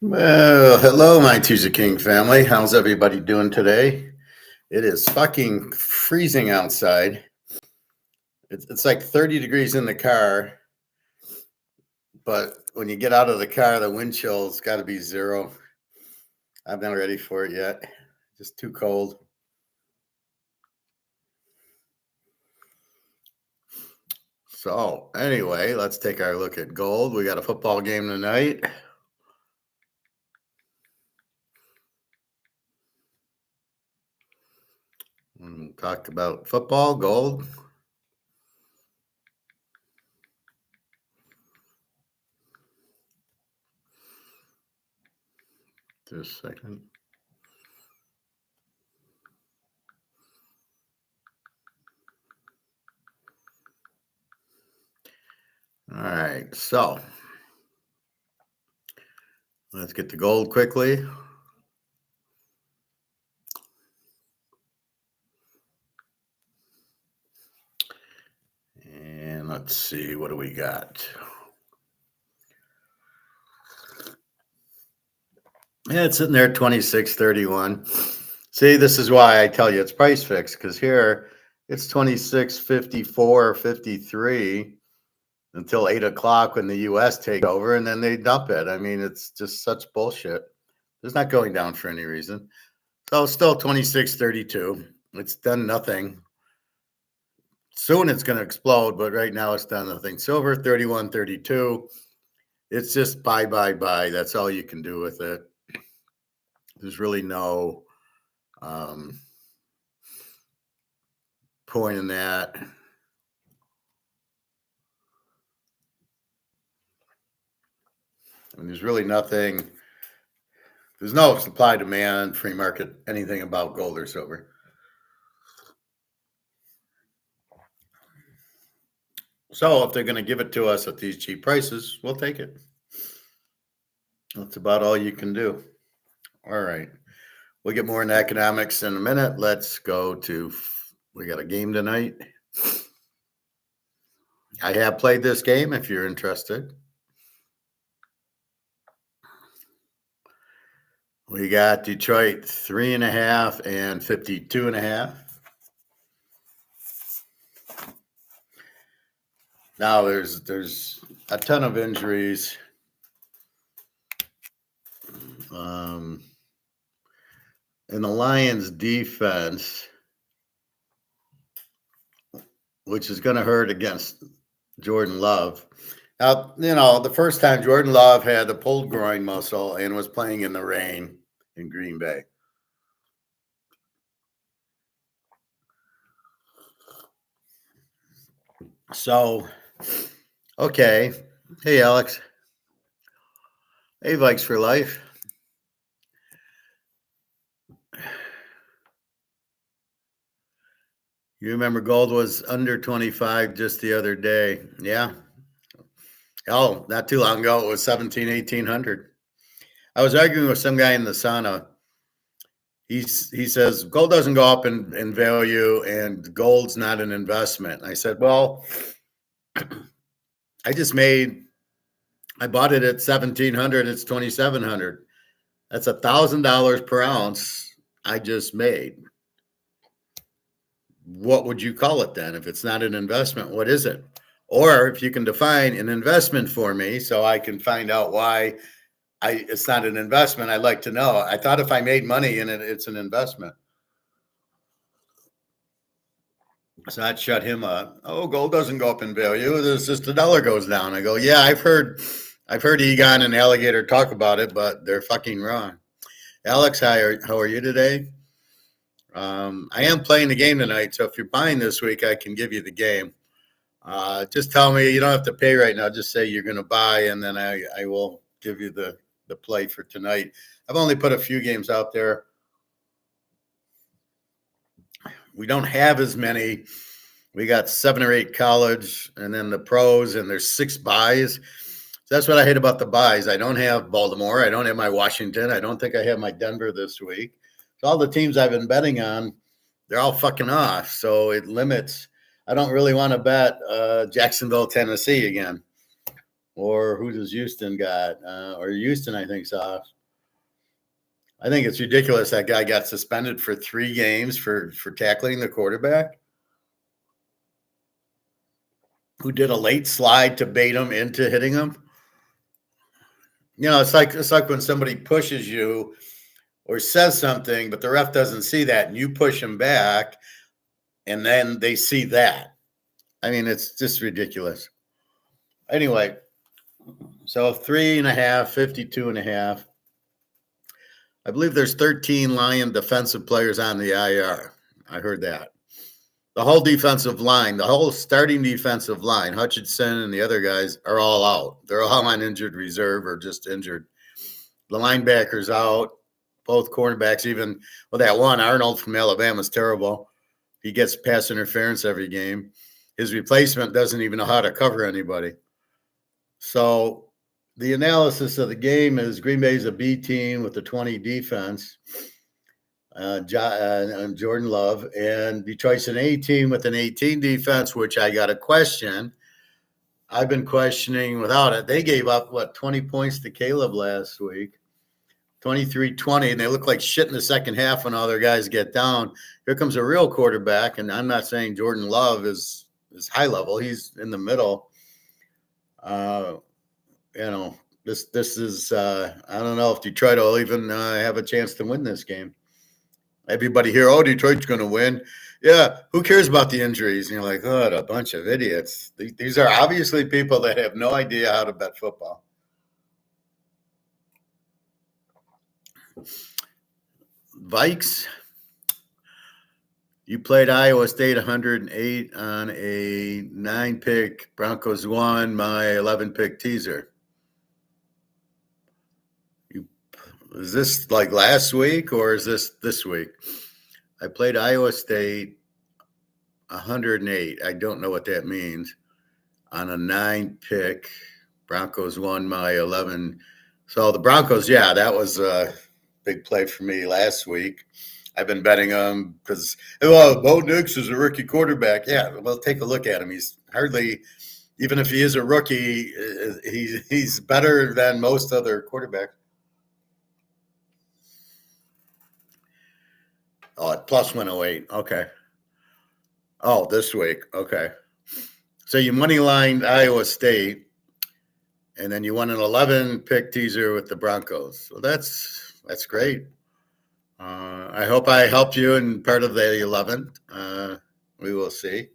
Well, hello, my Teaserking family. How's everybody doing today? It is fucking freezing outside. It's like 30 degrees in the car, but when you get out of the car, the wind chill's got to be zero. I'm not ready for it yet. Just too cold. So, anyway, let's take our look at gold. We got a football game tonight. Talk about football, gold. Just a second. All right, so let's get to gold quickly. And let's see, what do we got? Yeah, it's sitting there at 26.31. See, this is why I tell you it's price fixed, because here it's 26.54, 53 until 8 o'clock when the US take over, and then they dump it. I mean, it's just such bullshit. It's not going down for any reason. So still 26.32. It's done nothing. Soon it's going to explode, but right now it's done nothing. Silver 31.32. It's just buy. That's all you can do with it. There's really no point in that. And there's really nothing. There's no supply, demand, free market, anything about gold or silver. So if they're going to give it to us at these cheap prices, we'll take it. That's about all you can do. All right. We'll get more into economics in a minute. Let's go to, we got a game tonight. I have played this game if you're interested. We got Detroit 3.5 and 52.5. Now there's a ton of injuries. In the Lions defense, which is going to hurt against Jordan Love. Now, the first time Jordan Love had the pulled groin muscle and was playing in the rain in Green Bay. So, okay. Hey, Alex. Hey, Vikes for life. You remember gold was under 25 just the other day. Yeah. Oh, not too long ago, it was 1,800. I was arguing with some guy in the sauna. He says gold doesn't go up in value and gold's not an investment. I said, well, I bought it at 1,700. It's 2,700. That's $1,000 per ounce I just made. What would you call it then? If it's not an investment, what is it? Or if you can define an investment for me so I can find out why it's not an investment, I'd like to know. I thought if I made money in it, it's an investment. So that shut him up. Oh, gold doesn't go up in value. It's just the dollar goes down. I go, yeah, I've heard Egon and Alligator talk about it, but they're fucking wrong. Alex, how are you today? I am playing the game tonight, so if you're buying this week, I can give you the game. Just tell me, you don't have to pay right now. Just say you're going to buy, and then I will give you the play for tonight. I've only put a few games out there. We don't have as many. We got 7 or 8 college, and then the pros, and there's 6 buys. So that's what I hate about the buys. I don't have Baltimore. I don't have my Washington. I don't think I have my Denver this week. So all the teams I've been betting on, they're all fucking off. So it limits. I don't really want to bet Jacksonville, Tennessee again. Or who does Houston got? Or Houston, I think's off. I think it's ridiculous that guy got suspended for 3 games for tackling the quarterback who did a late slide to bait him into hitting him. It's like when somebody pushes you or says something, but the ref doesn't see that, and you push him back, and then they see that. I mean, it's just ridiculous. Anyway, so 3.5, 52.5. I believe there's 13 Lion defensive players on the IR. I heard that. The whole defensive line, the whole starting defensive line, Hutchinson and the other guys are all out. They're all on injured reserve or just injured. The linebackers out, both cornerbacks, even that one, Arnold from Alabama, is terrible. He gets pass interference every game. His replacement doesn't even know how to cover anybody. So the analysis of the game is Green Bay's a B team with a 20 defense, Jordan Love, and Detroit's an A team with an 18 defense, which I got to question. I've been questioning without it. They gave up, 20 points to Caleb last week, 23-20, and they look like shit in the second half when all their guys get down. Here comes a real quarterback, and I'm not saying Jordan Love is high level. He's in the middle. This is I don't know if Detroit will even have a chance to win this game. Everybody here, Detroit's going to win. Yeah, who cares about the injuries? And you're like, what a bunch of idiots. These are obviously people that have no idea how to bet football. Vikes, you played Iowa State 108 on a 9-pick. Broncos won my 11-pick teaser. Is this like last week or is this week? I played Iowa State 108. I don't know what that means. On a 9-pick. Broncos won my 11. So the Broncos, yeah, that was a big play for me last week. I've been betting them because, Bo Nix is a rookie quarterback. Yeah, well, take a look at him. He's hardly, even if he is a rookie, he's better than most other quarterbacks. Oh, plus 108. Okay. Oh, this week. Okay. So you money lined Iowa State, and then you won an 11-pick teaser with the Broncos. So that's great. I hope I helped you in part of the 11th. We will see.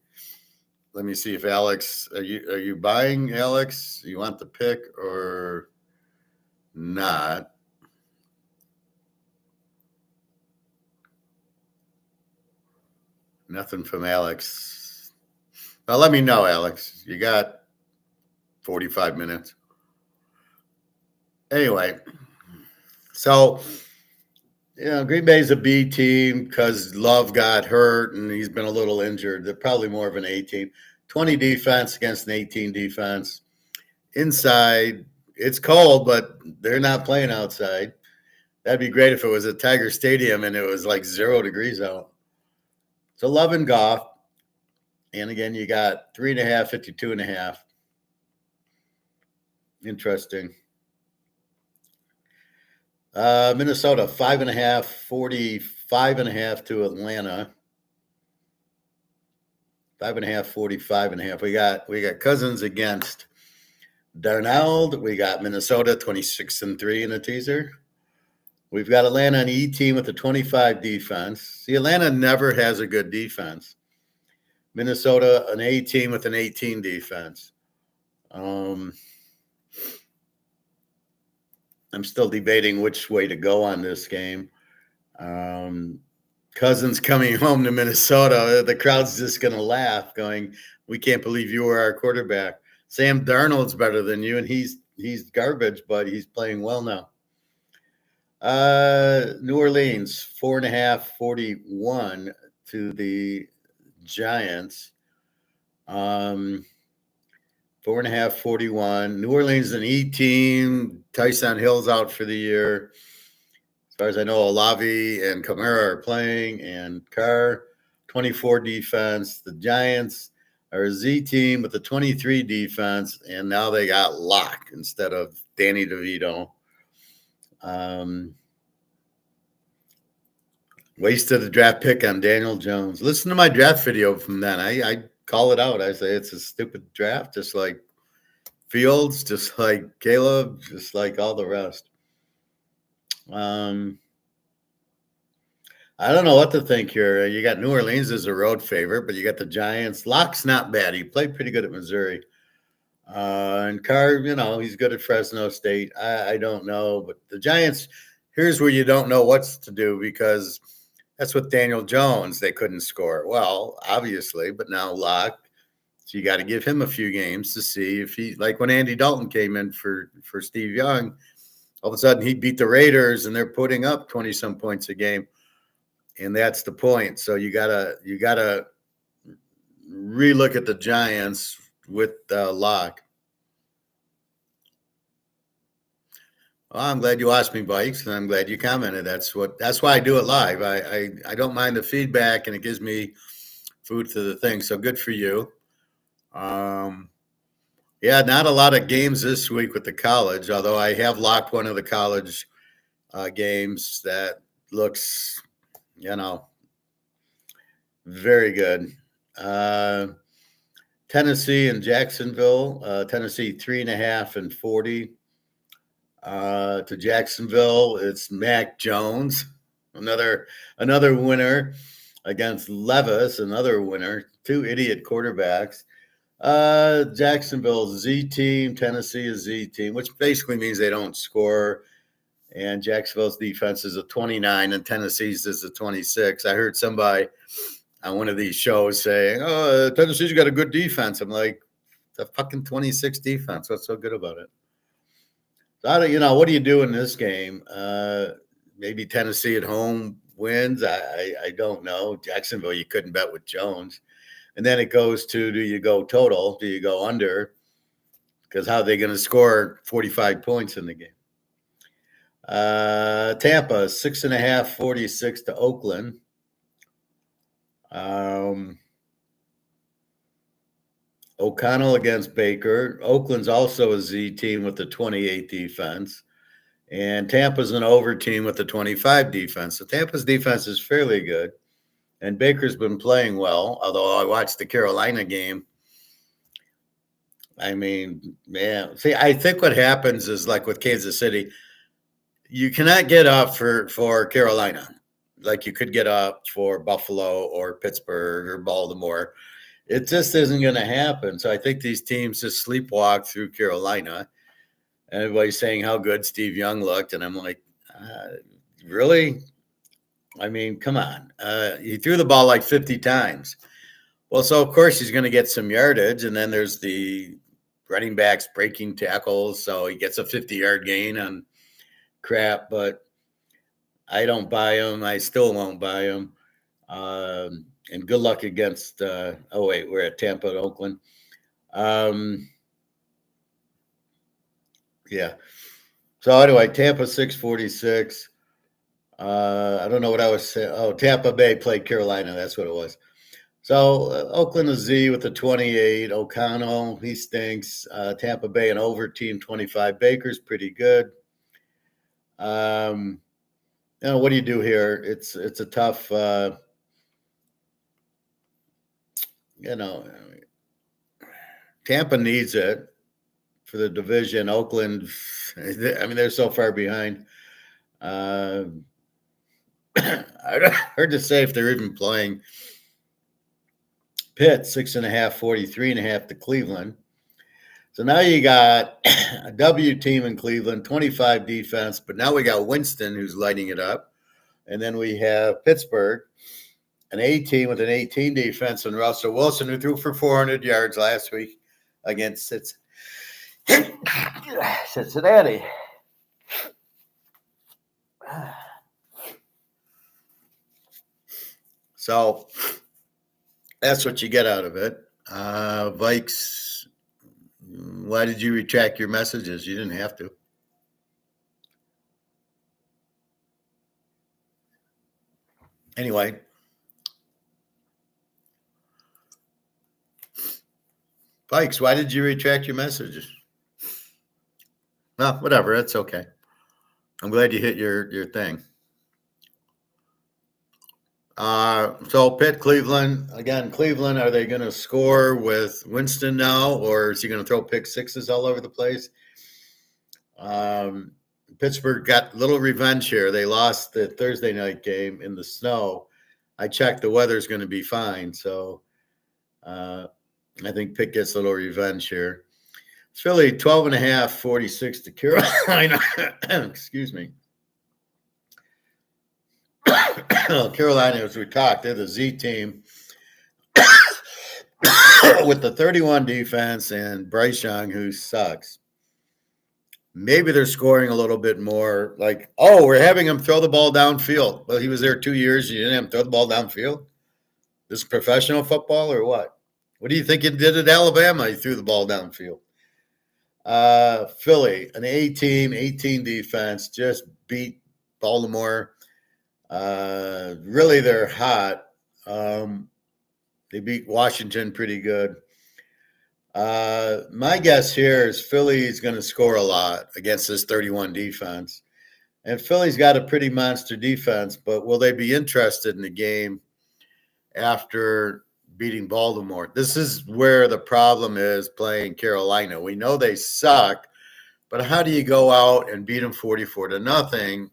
Let me see if Alex, are you buying, Alex? You want the pick or not? Nothing from Alex. Well, let me know, Alex. You got 45 minutes. Anyway, so, Green Bay's a B team because Love got hurt and he's been a little injured. They're probably more of an A team. 20 defense against an 18 defense. Inside, it's cold, but they're not playing outside. That'd be great if it was at Tiger Stadium and it was like 0 degrees out. So Love and Goff. And again, you got 3.5, 52.5. Interesting. Minnesota 5.5, 45.5 to Atlanta. 5.5, 45.5. We got Cousins against Darnold. We got Minnesota 26-3 in a teaser. We've got Atlanta an E team with a 25 defense. See, Atlanta never has a good defense. Minnesota an A team with an 18 defense. I'm still debating which way to go on this game. Cousins coming home to Minnesota, the crowd's just going to laugh, going, "We can't believe you were our quarterback." Sam Darnold's better than you, and he's garbage, but he's playing well now. New Orleans 4.5, 41 to the Giants. 4.5, 41. New Orleans an E team. Tyson Hill's out for the year. As far as I know, Olave and Kamara are playing, and Carr 24 defense. The Giants are a Z team with a 23 defense, and now they got Locke instead of Danny DeVito. Wasted a draft pick on Daniel Jones. Listen to my draft video from then. I call it out. I say it's a stupid draft, just like Fields, just like Caleb, just like all the rest. I don't know what to think here. You got New Orleans as a road favorite, but you got the Giants. Locke's not bad. He played pretty good at Missouri. And Carr, he's good at Fresno State. I don't know, but the Giants, here's where you don't know what's to do because that's what Daniel Jones, they couldn't score. Well, obviously, but now Locke, so you got to give him a few games to see if he, like when Andy Dalton came in for Steve Young, all of a sudden he beat the Raiders and they're putting up 20-some points a game. And that's the point. So you gotta relook at the Giants with Locke. Well, I'm glad you asked me, Bikes, and I'm glad you commented. That's why I do it live. I don't mind the feedback, and it gives me food for the thing. So good for you. Yeah, not a lot of games this week with the college, although I have locked one of the college games that looks, very good. Tennessee and Jacksonville. Tennessee 3.5 and 40. To Jacksonville, it's Mac Jones, another winner against Levis, another winner. Two idiot quarterbacks. Jacksonville's Z team, Tennessee is Z team, which basically means they don't score. And Jacksonville's defense is a 29 and Tennessee's is a 26. I heard somebody on one of these shows saying, "Oh, Tennessee's got a good defense." I'm like, "It's a fucking 26 defense. What's so good about it?" So what do you do in this game? Maybe Tennessee at home wins. I don't know. Jacksonville, you couldn't bet with Jones. And then it goes to, do you go total? Do you go under? Because how are they going to score 45 points in the game? Tampa, 6.5, 46 to Oakland. O'Connell against Baker. Oakland's also a Z team with the 28 defense. And Tampa's an over team with the 25 defense. So Tampa's defense is fairly good. And Baker's been playing well, although I watched the Carolina game. I mean, man, see, I think what happens is like with Kansas City, you cannot get up for Carolina like you could get up for Buffalo or Pittsburgh or Baltimore. It just isn't going to happen. So I think these teams just sleepwalk through Carolina. And everybody's saying how good Steve Young looked. And I'm like, really? I mean, come on. He threw the ball like 50 times. Well, so of course he's going to get some yardage. And then there's the running backs breaking tackles. So he gets a 50-yard gain on crap. But I don't buy him. I still won't buy him. And good luck against, we're at Tampa and Oakland. Yeah. So anyway, Tampa 646. I don't know what I was saying. Oh, Tampa Bay played Carolina. That's what it was. So Oakland is Z with the 28. O'Connell, he stinks. Tampa Bay an over team 25. Baker's pretty good. What do you do here? It's a tough. Tampa needs it for the division. Oakland, I mean, they're so far behind. I heard to say if they're even playing. Pitt 6.5, 43.5 to Cleveland. So now you got a W team in Cleveland, 25 defense, but now we got Winston who's lighting it up. And then we have Pittsburgh, an A team with an 18 defense, and Russell Wilson, who threw for 400 yards last week against Cincinnati. So that's what you get out of it. Vikes, why did you retract your messages? You didn't have to. Anyway. Pikes, why did you retract your messages? No, whatever. It's okay. I'm glad you hit your thing. So Pitt, Cleveland, again, Cleveland, are they going to score with Winston now, or is he going to throw pick sixes all over the place? Pittsburgh got a little revenge here. They lost the Thursday night game in the snow. I checked, the weather's going to be fine. So I think Pitt gets a little revenge here. Philly, 12.5, 46 to Carolina. Excuse me. Carolina, as we talked, they're the Z team with the 31 defense and Bryce Young, who sucks. Maybe they're scoring a little bit more. Like, oh, we're having him throw the ball downfield. Well, he was there 2 years. You didn't have him throw the ball downfield? This is professional football or what? What do you think he did at Alabama? He threw the ball downfield. Philly, an A team, 18 defense, just beat Baltimore. Really, they're hot. They beat Washington pretty good. My guess here is Philly's going to score a lot against this 31 defense. And Philly's got a pretty monster defense, but will they be interested in the game after beating Baltimore? This is where the problem is playing Carolina. We know they suck, but how do you go out and beat them 44-0?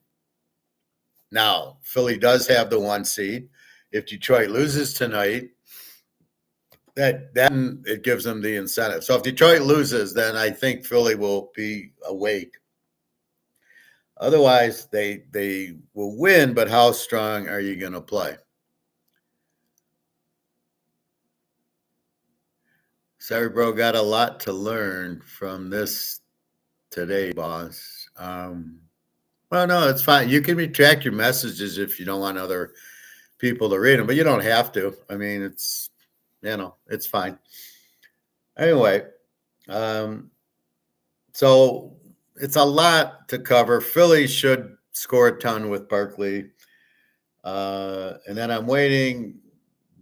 Now, Philly does have the 1 seed. If Detroit loses tonight, then it gives them the incentive. So if Detroit loses, then I think Philly will be awake. Otherwise, they will win, but how strong are you going to play? Sorry, bro, got a lot to learn from this today, boss. Well, no, it's fine. You can retract your messages if you don't want other people to read them, but you don't have to. I mean, it's fine. Anyway, so it's a lot to cover. Philly should score a ton with Barkley. And then I'm waiting,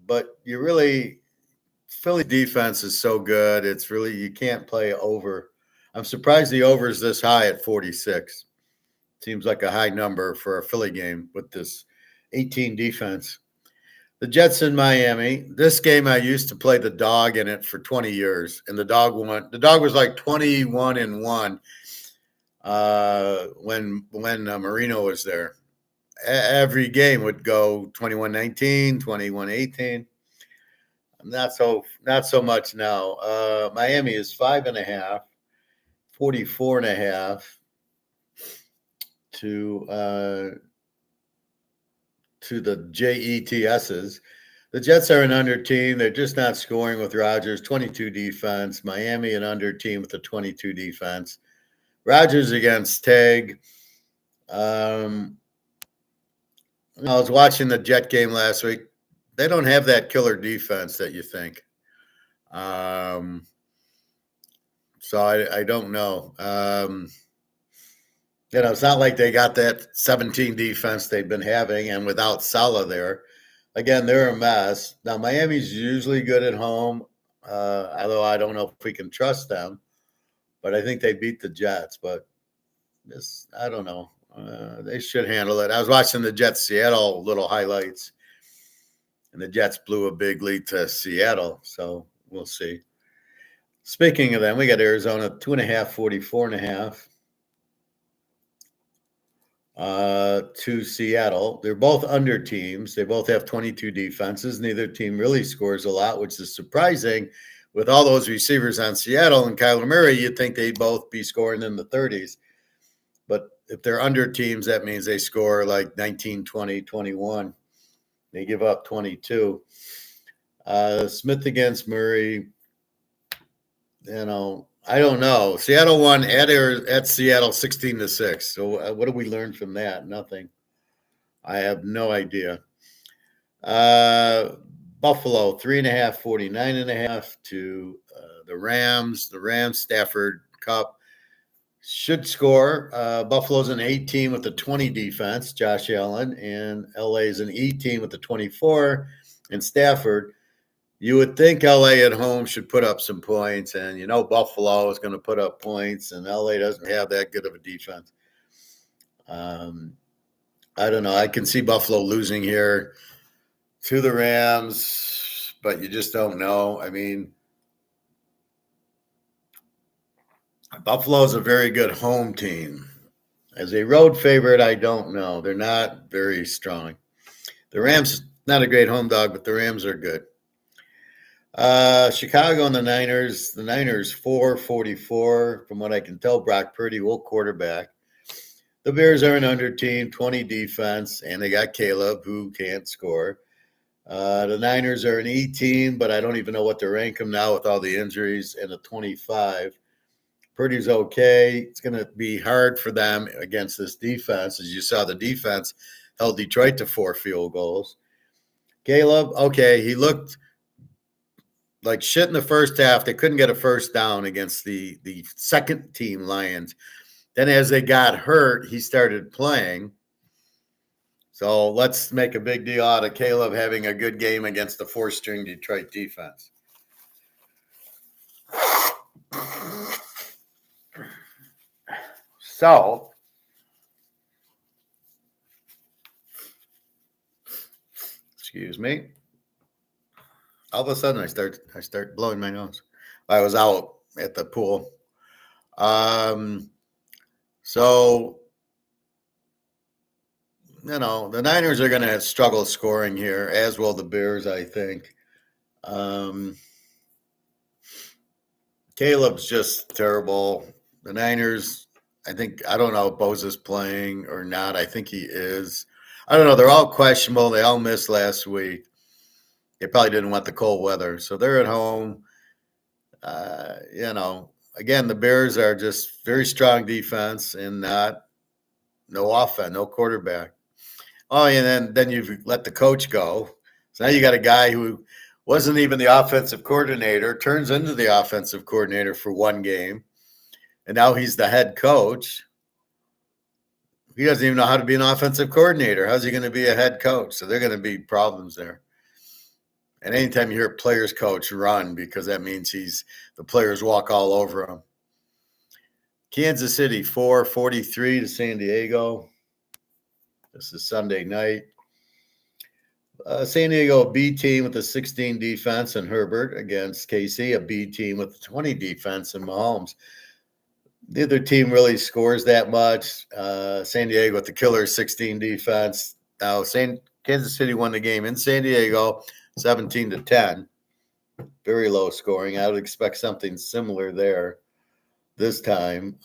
but Philly defense is so good. It's really, you can't play over. I'm surprised the over is this high at 46. Seems like a high number for a Philly game with this 18 defense. The Jets in Miami. This game, I used to play the dog in it for 20 years, and the dog won. The dog was like 21-1 when Marino was there. Every game would go 21-19, 21-18. Not so much now. Miami is 5.5, 44.5 to the JETSs. The Jets are an under team. They're just not scoring with Rodgers. 22 defense. Miami an under team with a 22 defense. Rodgers against Tag. I was watching the Jet game last week. They don't have that killer defense that you think. So I don't know. It's not like they got that 17 defense they've been having, and without Salah there, again, they're a mess. Now, Miami's usually good at home, although I don't know if we can trust them, but I think they beat the Jets, but I don't know. They should handle it. I was watching the Jets-Seattle little highlights, and the Jets blew a big lead to Seattle, so we'll see. Speaking of them, we got Arizona 2.5, 44.5. To Seattle. They're both under teams. They both have 22 defenses. Neither team really scores a lot, which is surprising. With all those receivers on Seattle and Kyler Murray, you'd think they'd both be scoring in the 30s. But if they're under teams, that means they score like 19, 20, 21. They give up 22. Smith against Murray, I don't know. Seattle won at Seattle 16-6. So what do we learn from that? Nothing. I have no idea. Buffalo 3.5, 49.5 to the Rams. The Rams, Stafford, Cup should score. Buffalo's an 18 with a 20 defense, Josh Allen, and LA's an 18 with a 24, and Stafford. You would think LA at home should put up some points, and Buffalo is going to put up points, and LA doesn't have that good of a defense. I don't know. I can see Buffalo losing here to the Rams, but you just don't know. I mean, Buffalo's a very good home team. As a road favorite, I don't know. They're not very strong. The Rams, not a great home dog, but the Rams are good. Chicago and the Niners. The Niners 444. From what I can tell, Brock Purdy will quarterback. The Bears are an under team, 20 defense, and they got Caleb, who can't score. The Niners are an E team, but I don't even know what to rank them now with all the injuries, and a 25. Purdy's okay. It's going to be hard for them against this defense. As you saw, the defense held Detroit to 4 field goals. Caleb, okay, he looked like shit in the first half. They couldn't get a first down against the second team Lions. Then as they got hurt, he started playing. So let's make a big deal out of Caleb having a good game against the 4-string Detroit defense. So, excuse me. All of a sudden, I start blowing my nose. I was out at the pool. So, the Niners are going to struggle scoring here, as will the Bears, I think. Caleb's just terrible. The Niners, I don't know if Bosa's playing or not. I think he is. I don't know. They're all questionable. They all missed last week. They probably didn't want the cold weather. So they're at home. Again, the Bears are just very strong defense and no offense, no quarterback. Oh, and then you've let the coach go. So now you got a guy who wasn't even the offensive coordinator, turns into the offensive coordinator for one game, and now he's the head coach. He doesn't even know how to be an offensive coordinator. How's he going to be a head coach? So there are going to be problems there. And anytime you hear a player's coach, run, because that means the players walk all over him. Kansas City 4-43 to San Diego. This is Sunday night. San Diego, a B team with a 16 defense, and Herbert against KC, a B team with a 20 defense, and Mahomes. Neither team really scores that much. San Diego with the killer 16 defense. Now, Kansas City won the game in San Diego, 17-10. Very low scoring. I would expect something similar there this time.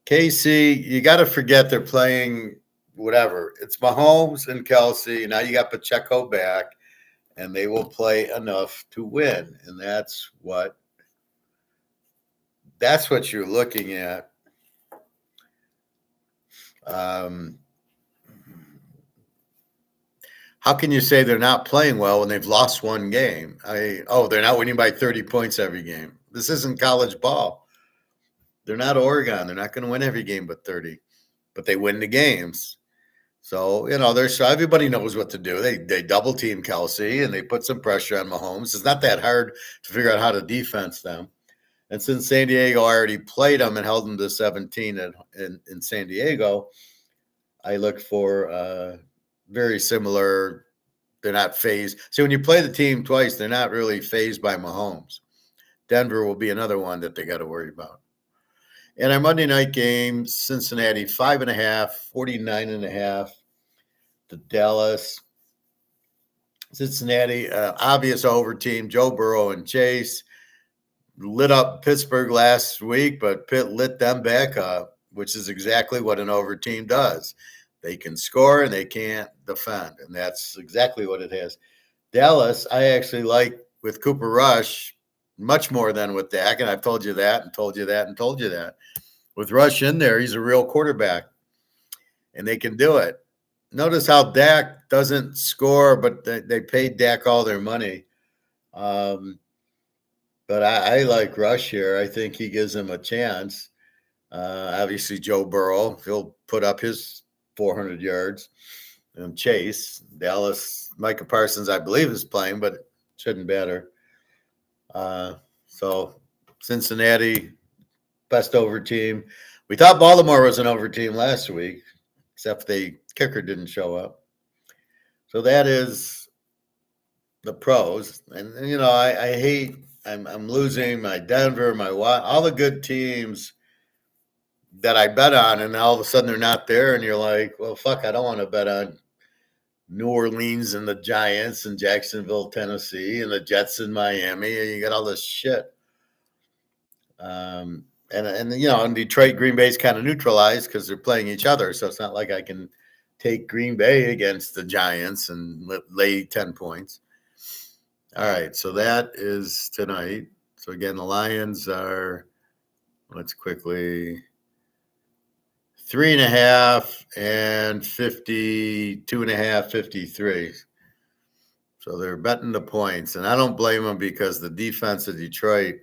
KC, you got to forget they're playing whatever. It's Mahomes and Kelsey. Now you got Pacheco back, and they will play enough to win. And that's what you're looking at. How can you say they're not playing well when they've lost one game? They're not winning by 30 points every game. This isn't college ball. They're not Oregon. They're not going to win every game but 30, but they win the games. So, everybody knows what to do. They double team Kelsey and they put some pressure on Mahomes. It's not that hard to figure out how to defense them. And since San Diego already played them and held them to 17 in San Diego, I look for very similar. They're not phased. See, when you play the team twice, they're not really phased by Mahomes. Denver will be another one that they got to worry about. And our Monday night game, Cincinnati 5.5, 49.5 to Dallas. Cincinnati, obvious over team. Joe Burrow and Chase lit up Pittsburgh last week, but Pitt lit them back up, which is exactly what an over team does. They can score and they can't defend, and that's exactly what it has. Dallas, I actually like with Cooper Rush much more than with Dak, and I've told you that and told you that and told you that. With Rush in there, he's a real quarterback, and they can do it. Notice how Dak doesn't score, but they paid Dak all their money. But I like Rush here. I think he gives them a chance. Obviously, Joe Burrow, he'll put up his 400 yards. And Chase, Dallas, Micah Parsons, I believe, is playing, but Shouldn't matter. So Cincinnati, best over team. We thought Baltimore was an over team last week, except the kicker didn't show up. So that is the pros. And you know, I hate I'm losing my Denver, my all the good teams that I bet on, and all of a sudden they're not there, and you're like, well, fuck, I don't want to bet on New Orleans and the Giants and Jacksonville, Tennessee, and the Jets in Miami, and you got all this shit. And you know, in Detroit, Green Bay's kind of neutralized because they're playing each other, so it's not like I can take Green Bay against the Giants and lay 10 points. All right, so that is tonight. So again, the Lions are, let's quickly, 3.5 and 52.5, 53. So they're betting the points, and I don't blame them because the defense of Detroit,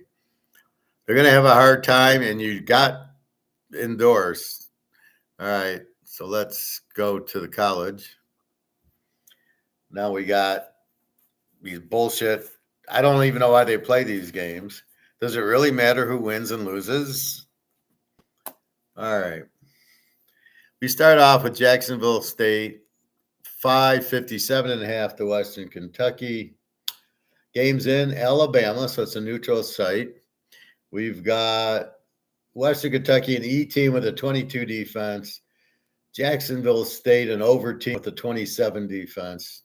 they're going to have a hard time, and you got indoors. All right, so let's go to the college. Now we got these bullshit. I don't even know why they play these games. Does it really matter who wins and loses? All right. We start off with Jacksonville State, 557.5 to Western Kentucky. Games in Alabama, so it's a neutral site. We've got Western Kentucky, an E team with a 22 defense. Jacksonville State, an over team with a 27 defense.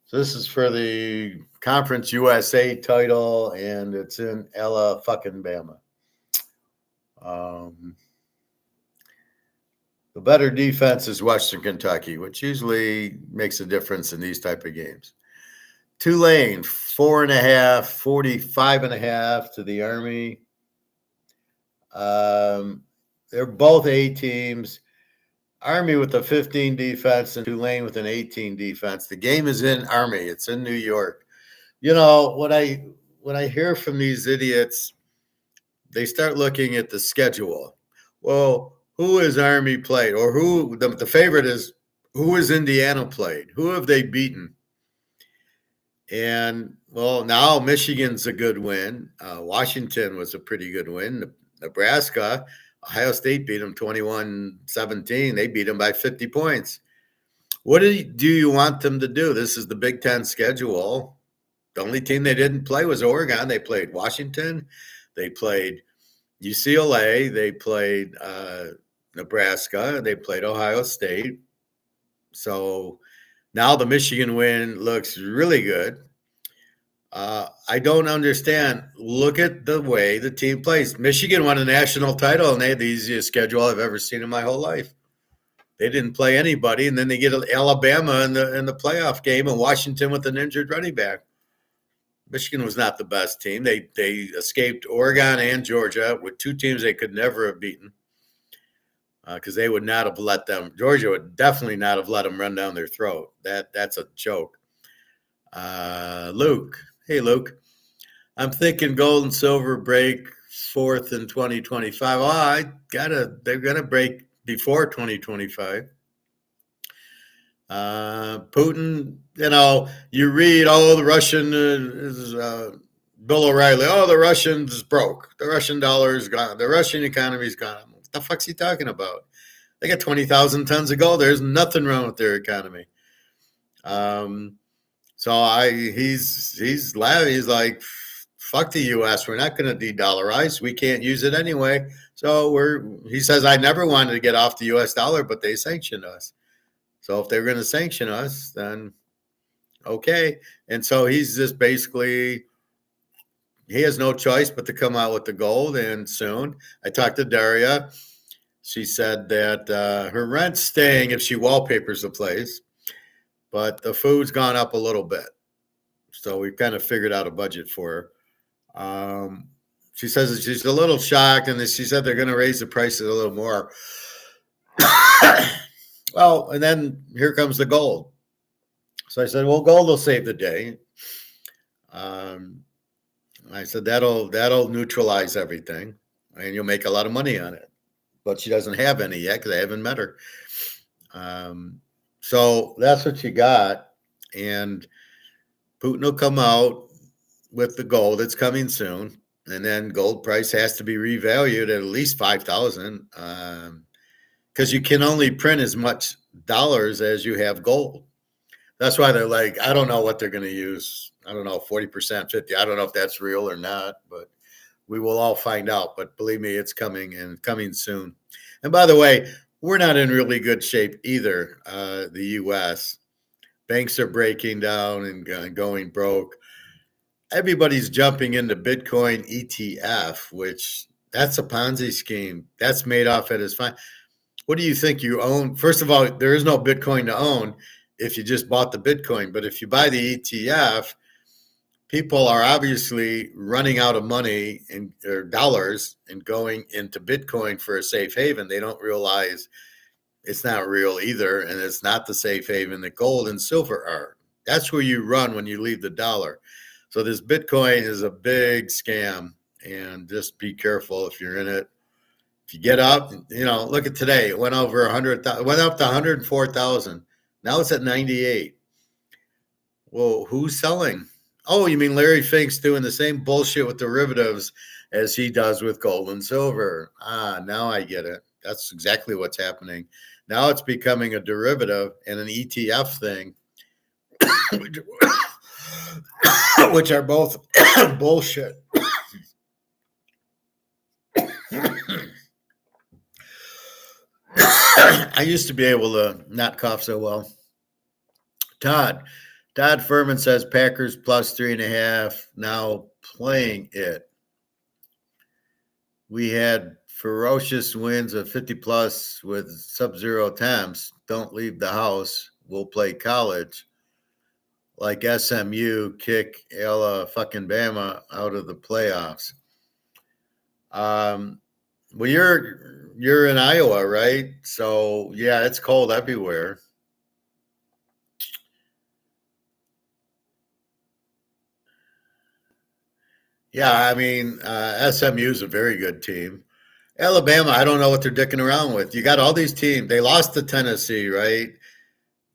So this is for the Conference USA title, and it's in Alabama. The better defense is Western Kentucky, which usually makes a difference in these type of games. Tulane, 4.5, 45.5 to the Army. They're both A teams. Army with a 15 defense and Tulane with an 18 defense. The game is in Army. It's in New York. You know, when I hear from these idiots, they start looking at the schedule. Well, who has Army played? Or who the favorite is, who has Indiana played? Who have they beaten? And, well, now Michigan's a good win. Washington was a pretty good win. Nebraska, Ohio State beat them 21-17. They beat them by 50 points. What do you want them to do? This is the Big Ten schedule. The only team they didn't play was Oregon. They played Washington. They played UCLA. They played Nebraska. They played Ohio State. So now the Michigan win looks really good. I don't understand. Look at the way the team plays. Michigan won a national title, and they had the easiest schedule I've ever seen in my whole life. They didn't play anybody, and then they get Alabama in the playoff game, and Washington with an injured running back. Michigan was not the best team. They escaped Oregon and Georgia with two teams they could never have beaten because they would not have let them. Georgia would definitely not have let them run down their throat. That's a joke. Luke. Hey, Luke. I'm thinking gold and silver break fourth in 2025. Oh, they're going to break before 2025. Putin, you know, you read, the Russian Bill O'Reilly, the Russians broke. The Russian dollar is gone. The Russian economy is gone. What the fuck's he talking about? They got 20,000 tons of gold. There's nothing wrong with their economy. So he's laughing. He's like, fuck the U.S. We're not going to de-dollarize. We can't use it anyway. So he says, I never wanted to get off the U.S. dollar, but they sanctioned us. So if they're going to sanction us, then okay. And so he's just basically, he has no choice but to come out with the gold. And soon, I talked to Daria. She said that her rent's staying if she wallpapers the place, but the food's gone up a little bit. So we've kind of figured out a budget for her. She says that she's a little shocked, and she said they're going to raise the prices a little more. Well, and then here comes the gold. So I said, well, gold will save the day. I said, that'll neutralize everything, and you'll make a lot of money on it. But she doesn't have any yet because I haven't met her. So that's what she got. And Putin will come out. with the gold. It's coming soon. And then gold price has to be revalued at least 5,000 because you can only print as much dollars as you have gold. That's why they're like, I don't know what they're going to use. I don't know, 40%, 50. I don't know if that's real or not, but we will all find out. But believe me, it's coming and coming soon. And by the way, we're not in really good shape either, the U.S. Banks are breaking down and going broke. Everybody's jumping into Bitcoin ETF, which that's a Ponzi scheme. That's Madoff at his fine. What do you think you own? First of all, there is no Bitcoin to own if you just bought the Bitcoin. But if you buy the ETF, people are obviously running out of money or dollars and going into Bitcoin for a safe haven. They don't realize it's not real either, and it's not the safe haven that gold and silver are. That's where you run when you leave the dollar. So this Bitcoin is a big scam, and just be careful if you're in it. If you get up, look at today. It went over 100,000, went up to 104,000. Now it's at 98. Well, who's selling? Oh, you mean Larry Fink's doing the same bullshit with derivatives as he does with gold and silver? Now I get it. That's exactly what's happening. Now it's becoming a derivative and an ETF thing, which are both bullshit. I used to be able to not cough so well. Todd Furman says Packers plus 3.5, now playing it. We had ferocious wins of 50 plus with sub-zero attempts. Don't leave the house. We'll play college. Like SMU kick fucking Bama out of the playoffs. Well, you're in Iowa, right? So yeah, it's cold everywhere. Yeah, I mean, SMU is a very good team. Alabama, I don't know what they're dicking around with. You got all these teams. They lost to Tennessee, right?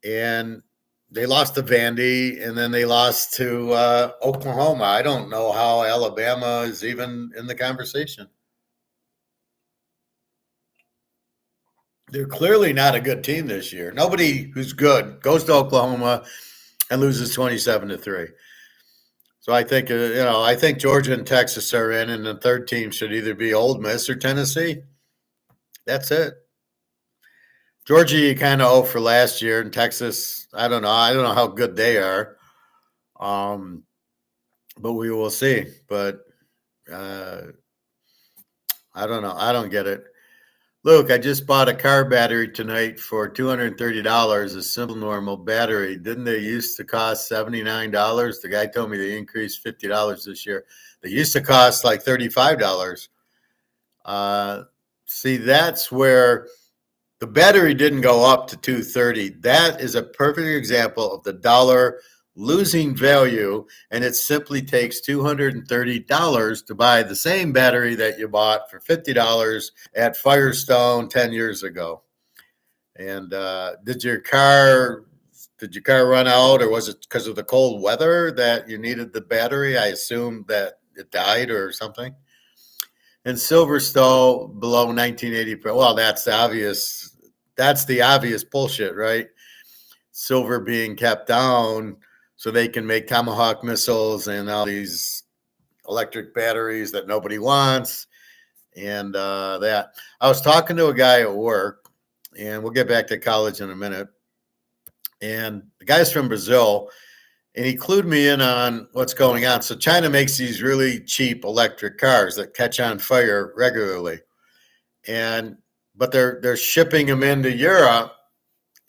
And they lost to Vandy, and then they lost to Oklahoma. I don't know how Alabama is even in the conversation. They're clearly not a good team this year. Nobody who's good goes to Oklahoma and loses 27-3. So I think I think Georgia and Texas are in, and the third team should either be Ole Miss or Tennessee. That's it. Georgia, you kind of owe for last year, and Texas, I don't know. I don't know how good they are, but we will see. But I don't know. I don't get it. Luke, I just bought a car battery tonight for $230, a simple normal battery. Didn't they used to cost $79? The guy told me they increased $50 this year. They used to cost like $35. See, that's where the battery didn't go up to $230. That is a perfect example of the dollar losing value, and it simply takes $230 to buy the same battery that you bought for $50 at Firestone 10 years ago. And did your car run out, or was it because of the cold weather that you needed the battery? I assume that it died or something. And Silverstone below 1980. Well, that's obvious. That's the obvious bullshit, right? Silver being kept down so they can make Tomahawk missiles and all these electric batteries that nobody wants. And that. I was talking to a guy at work, and we'll get back to college in a minute. And the guy's from Brazil, and he clued me in on what's going on. So China makes these really cheap electric cars that catch on fire regularly. But they're shipping them into Europe.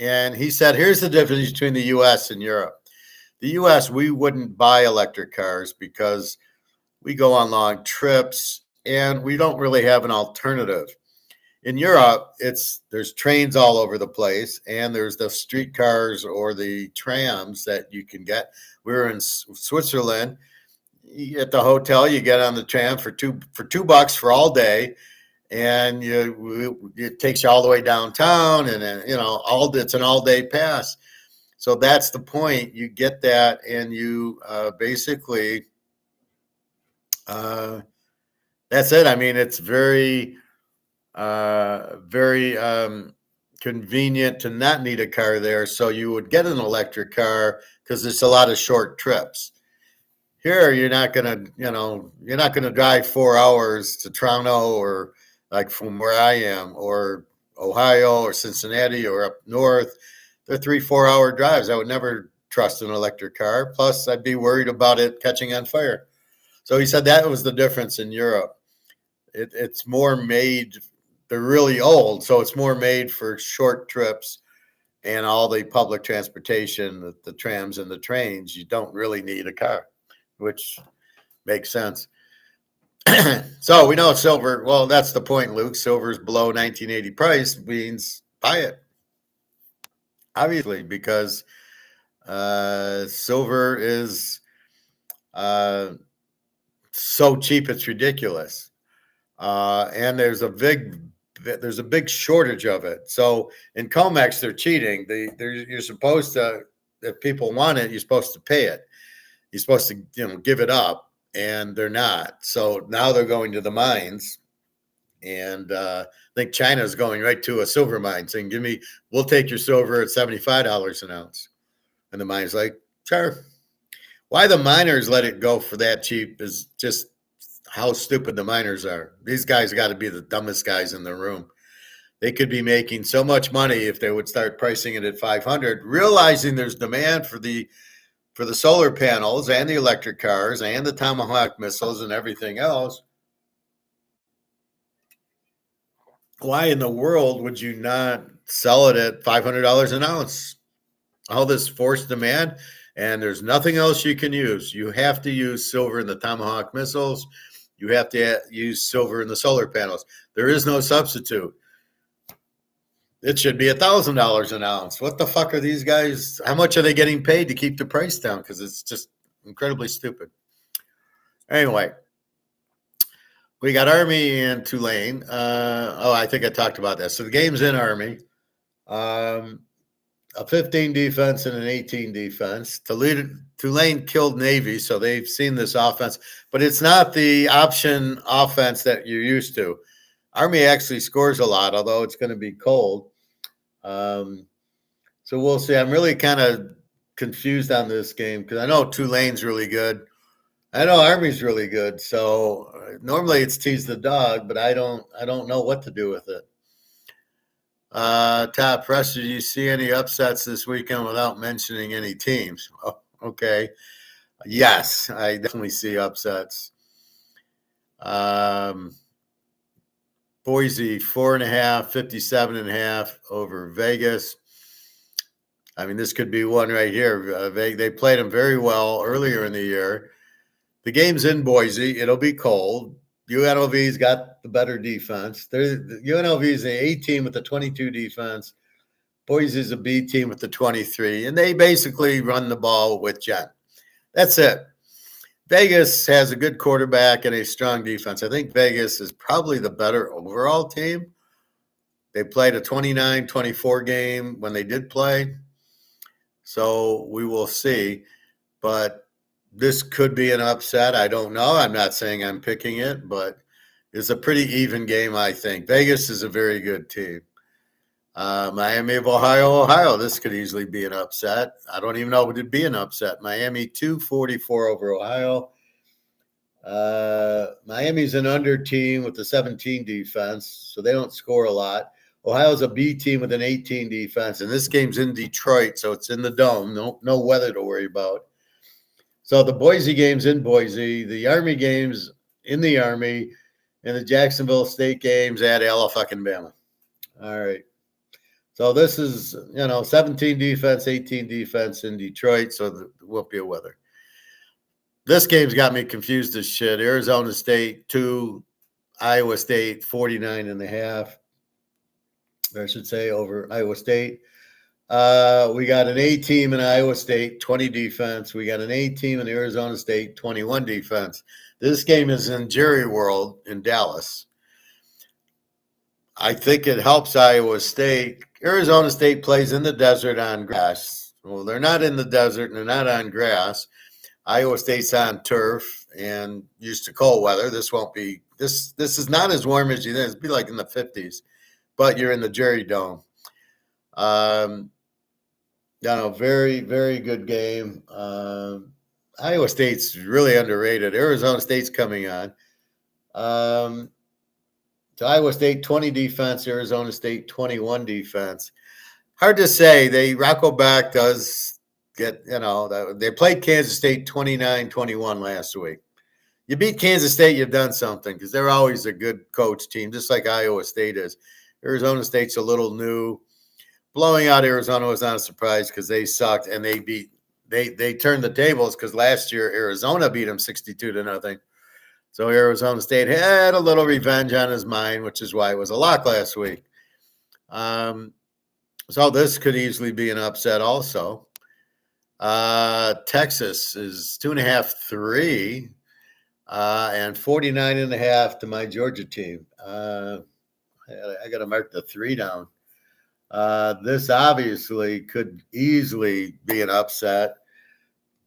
And he said, here's the difference between the U.S. and Europe. The U.S., we wouldn't buy electric cars because we go on long trips and we don't really have an alternative. In Europe, there's trains all over the place, and there's the streetcars or the trams that you can get. We were in Switzerland. At the hotel, you get on the tram for $2 for all day, and it takes you all the way downtown, and it's an all-day pass. So that's the point. You get that, and you basically That's it. I mean, it's very, very convenient to not need a car there. So you would get an electric car because there's a lot of short trips. Here, you're not gonna drive 4 hours to Toronto or like from where I am or Ohio or Cincinnati or up north. They're 3, 4 hour drives. I would never trust an electric car. Plus, I'd be worried about it catching on fire. So he said that was the difference in Europe. It's more made. They're really old, so it's more made for short trips and all the public transportation, the trams and the trains. You don't really need a car, which makes sense. So we know silver. Well, that's the point, Luke. Silver's below 1980 price means buy it, obviously, because silver is so cheap it's ridiculous, and there's a big shortage of it. So in Comex, they're cheating. You're supposed to, if people want it, you're supposed to pay it. You're supposed to give it up, and they're not. So now they're going to the mines, and I think China is going right to a silver mine saying, we'll take your silver at $75 an ounce. And the mine's like, sure. Why the miners let it go for that cheap is just how stupid the miners are. These guys got to be the dumbest guys in the room. They could be making so much money if they would start pricing it at 500, realizing there's demand for the solar panels and the electric cars and the Tomahawk missiles and everything else. Why in the world would you not sell it at $500 an ounce? All this forced demand, and there's nothing else you can use. You have to use silver in the Tomahawk missiles. You have to use silver in the solar panels. There is no substitute. It should be $1,000 an ounce. What the fuck are these guys? How much are they getting paid to keep the price down? Because it's just incredibly stupid. Anyway, we got Army and Tulane. I think I talked about that. So the game's in Army. A 15 defense and an 18 defense. Tulane killed Navy, so they've seen this offense, but it's not the option offense that you're used to. Army actually scores a lot, although it's going to be cold. So we'll see. I'm really kind of confused on this game because I know Tulane's really good. I know Army's really good. So normally it's tease the dog, but I don't know what to do with it. Top pressure, do you see any upsets this weekend without mentioning any teams? Oh, okay. Yes, I definitely see upsets. Boise, 4.5, 57.5 over Vegas. I mean, this could be one right here. They played them very well earlier in the year. The game's in Boise. It'll be cold. UNLV's got the better defense. UNLV is an A team with a 22 defense. Boise's a B team with the 23, and they basically run the ball with Jen. That's it. Vegas has a good quarterback and a strong defense. I think Vegas is probably the better overall team. They played a 29-24 game when they did play. So we will see. But this could be an upset. I don't know. I'm not saying I'm picking it, but it's a pretty even game, I think. Vegas is a very good team. Miami of Ohio. This could easily be an upset. I don't even know if it'd be an upset. Miami 244 over Ohio. Miami's an under team with the 17 defense, so they don't score a lot. Ohio's a B team with an 18 defense, and this game's in Detroit, so it's in the dome. No weather to worry about. So the Boise game's in Boise, the Army game's in the Army, and the Jacksonville State game's at Alabama. All right. So this is, 17 defense, 18 defense in Detroit, so there won't be a weather. This game's got me confused as shit. Arizona State 2, Iowa State 49.5. I should say over Iowa State. We got an A team in Iowa State, 20 defense. We got an A team in Arizona State, 21 defense. This game is in Jerry World in Dallas. I think it helps Iowa State. Arizona State plays in the desert on grass. Well, they're not in the desert and they're not on grass. Iowa State's on turf and used to cold weather. This won't be this. This is not as warm as you think. It'd be like in the 50s, but you're in the Jerry Dome. Very, very good game. Iowa State's really underrated. Arizona State's coming on. So Iowa State 20 defense, Arizona State 21 defense. Hard to say. Rocco Beck does get, they played Kansas State 29-21 last week. You beat Kansas State, you've done something because they're always a good coach team, just like Iowa State is. Arizona State's a little new. Blowing out Arizona was not a surprise because they sucked and they turned the tables because last year Arizona beat them 62-0. So Arizona State had a little revenge on his mind, which is why it was a lock last week. So this could easily be an upset also. Texas is 2.5, 3, and 49.5 to my Georgia team. I got to mark the 3 down. This obviously could easily be an upset.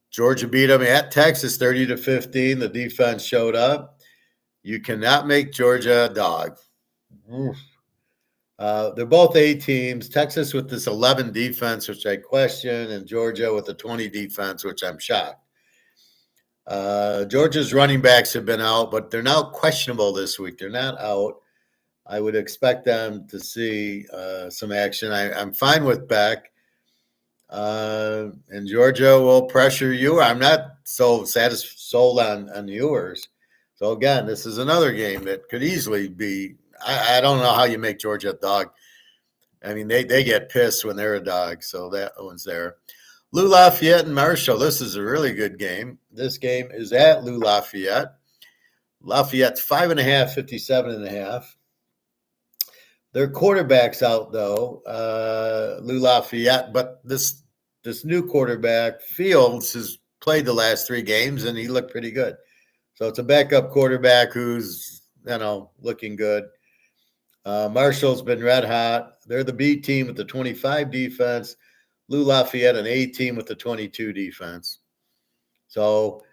Georgia beat them at Texas 30-15. The defense showed up. You cannot make Georgia a dog. They're both A teams. Texas with this 11 defense, which I question, and Georgia with the 20 defense, which I'm shocked. Georgia's running backs have been out, but they're now questionable this week. They're not out. I would expect them to see some action. I'm fine with Beck. And Georgia will pressure you. I'm not so sold on Ewers. So, again, this is another game that could easily be – I don't know how you make Georgia a dog. I mean, they get pissed when they're a dog, so that one's there. Lou Lafayette and Marshall, this is a really good game. This game is at Lou Lafayette. Lafayette's 5.5, 57.5. Their quarterback's out, though, Lou Lafayette, but this new quarterback, Fields, has played the last 3 games, and he looked pretty good. So it's a backup quarterback who's, looking good. Marshall's been red hot. They're the B team with the 25 defense. Lou Lafayette, an A team with the 22 defense. So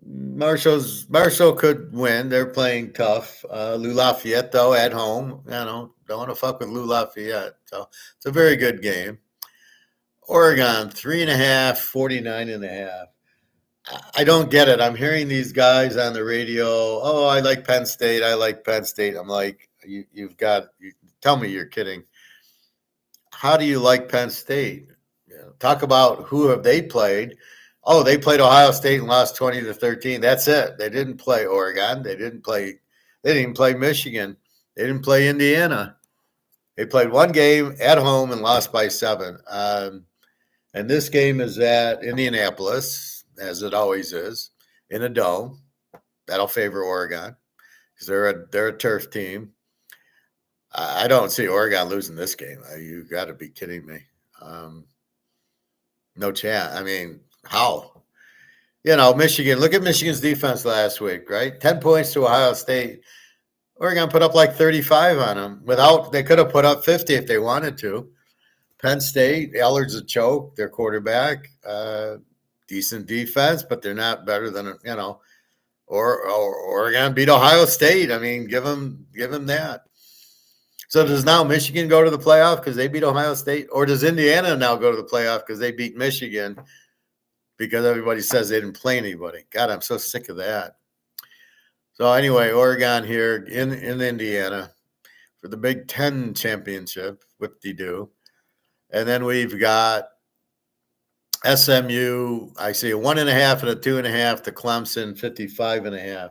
Marshall could win. They're playing tough. Lou Lafayette, though, at home, don't want to fuck with Lou Lafayette. So it's a very good game. Oregon, 3.5, 49.5. I don't get it. I'm hearing these guys on the radio. Oh, I like Penn State. I like Penn State. I'm like, you tell me you're kidding. How do you like Penn State? Talk about who have they played. Oh, they played Ohio State and lost 20-13. That's it. They didn't play Oregon. They didn't even play Michigan. They didn't play Indiana. They played one game at home and lost by 7. And this game is at Indianapolis, as it always is, in a dome. That'll favor Oregon because they're a turf team. I don't see Oregon losing this game. You got to be kidding me. No chance. I mean, how? Michigan. Look at Michigan's defense last week, right? 10 points to Ohio State. Oregon put up like 35 on them. They could have put up 50 if they wanted to. Penn State, Ellard's a choke. Their quarterback, decent defense, but they're not better than or Oregon beat Ohio State. I mean, give them that. So does now Michigan go to the playoff because they beat Ohio State, or does Indiana now go to the playoff because they beat Michigan because everybody says they didn't play anybody? God, I'm so sick of that. So anyway, Oregon here in Indiana for the Big Ten championship. Whoop-de-doo. And then we've got SMU. I see a 1.5 and a 2.5 to Clemson, 55.5.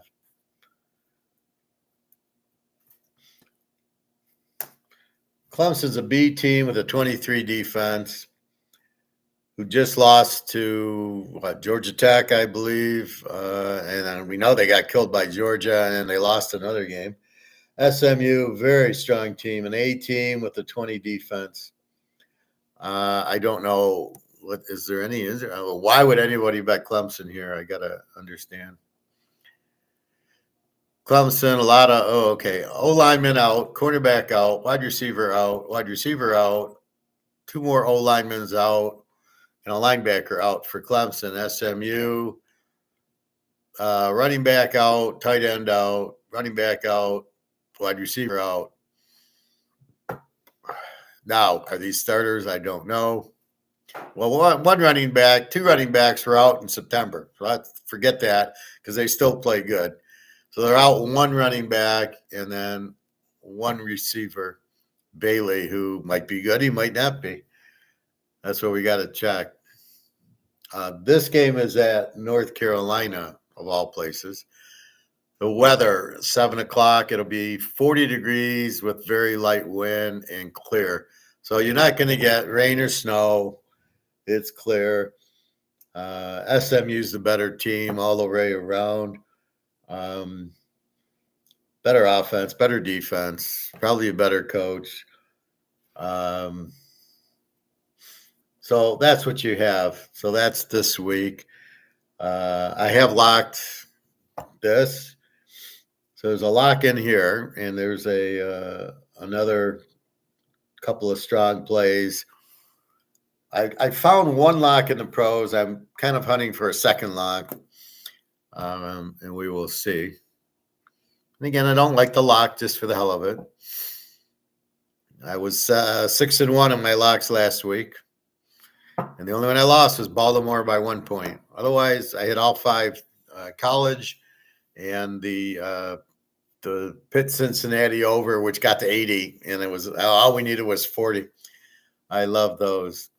Clemson's a B team with a 23 defense who just lost to Georgia Tech, I believe. And we know they got killed by Georgia and they lost another game. SMU, very strong team, an A team with a 20 defense. I don't know. Is there? Why would anybody bet Clemson here? I got to understand. Clemson, a lot of, O-lineman out, cornerback out, wide receiver out, 2 more O-linemen out, and a linebacker out for Clemson. SMU, running back out, tight end out, running back out, wide receiver out. Now, are these starters? I don't know. Well, one running back, two running backs were out in September. So I forget that because they still play good. So they're out one running back and then one receiver, Bailey, who might be good. He might not be. That's what we got to check. This game is at North Carolina, of all places. The weather, 7 o'clock, it'll be 40 degrees with very light wind and clear. So you're not going to get rain or snow. It's clear. SMU's the better team all the way around. Better offense, better defense, probably a better coach. So that's what you have. So that's this week. I have locked this. So there's a lock in here, and there's another couple of strong plays. I found one lock in the pros. I'm kind of hunting for a second lock, and we will see. And again, I don't like the lock just for the hell of it. I was 6-1 in my locks last week, and the only one I lost was Baltimore by 1 point. Otherwise, I hit all 5 college and the Pitt Cincinnati over, which got to 80, and it was all we needed was 40. I love those.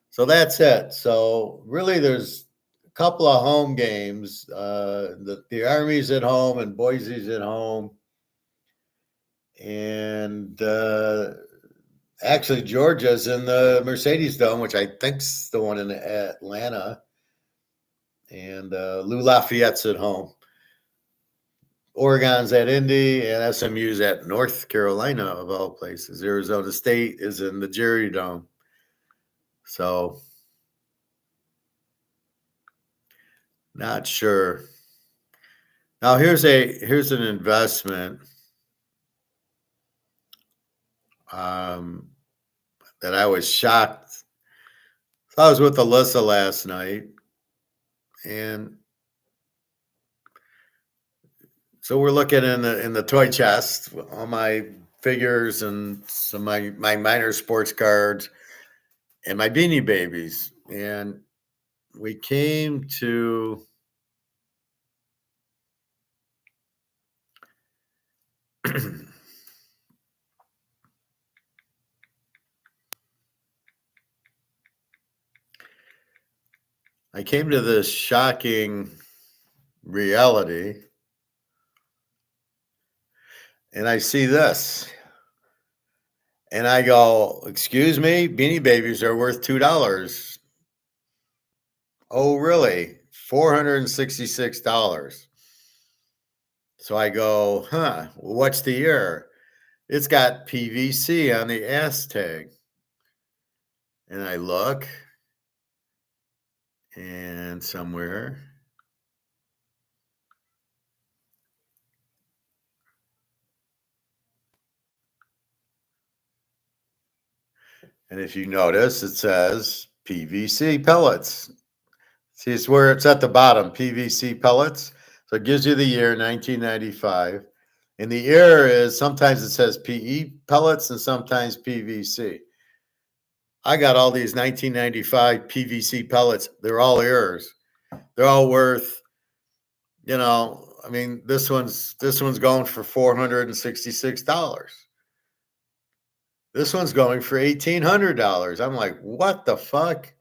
So that's it. So really, there's a couple of home games. The Army's at home and Boise's at home, and actually Georgia's in the Mercedes Dome, which I think's the one in Atlanta, and Lou Lafayette's at home. Oregon's at Indy, and SMU's at North Carolina, of all places. Arizona State is in the Jerry Dome. So, not sure. Now, here's an investment that I was shocked. So I was with Alyssa last night, and so we're looking in the toy chest, all my figures and some of my minor sports cards and my Beanie Babies. And we came to I came to this shocking reality, and I see this. And I go, excuse me, Beanie Babies are worth $2. Oh, really? $466. So I go, what's the year? It's got PVC on the ass tag. And I look, and somewhere, and if you notice, it says PVC pellets. See, it's where it's at the bottom, PVC pellets. So it gives you the year, 1995. And the error is sometimes it says PE pellets and sometimes PVC. I got all these 1995 PVC pellets. They're all errors. They're all worth, I mean, this one's going for $466. This one's going for $1,800. I'm like, what the fuck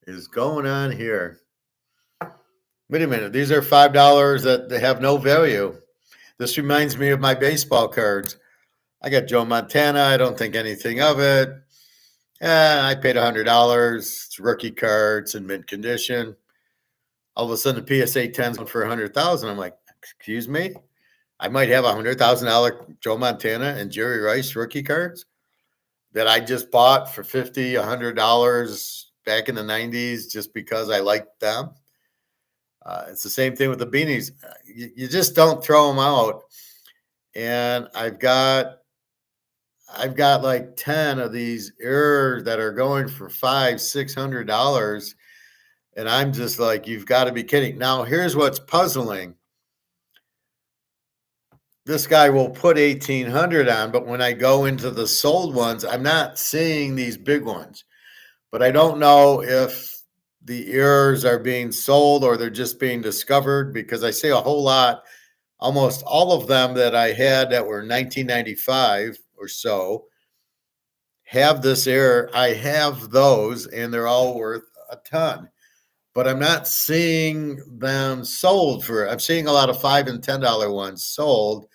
is going on here? Wait a minute. These are $5 that they have no value. This reminds me of my baseball cards. I got Joe Montana. I don't think anything of it. I paid $100. It's rookie cards in mint condition. All of a sudden, the PSA 10's going for $100,000. I'm like, excuse me? I might have $100,000 Joe Montana and Jerry Rice rookie cards that I just bought for $50, $100 back in the 90s just because I liked them. It's the same thing with the beanies. You just don't throw them out. And I've got I've got like 10 of these errors that are going for $500-$600. And I'm just like, you've got to be kidding. Now, here's what's puzzling. This guy will put 1,800 on, but when I go into the sold ones, I'm not seeing these big ones. But I don't know if the errors are being sold or they're just being discovered, because I see a whole lot, almost all of them that I had that were 1995 or so have this error. I have those and they're all worth a ton, but I'm not seeing them sold for. I'm seeing a lot of $5 and $10 ones sold.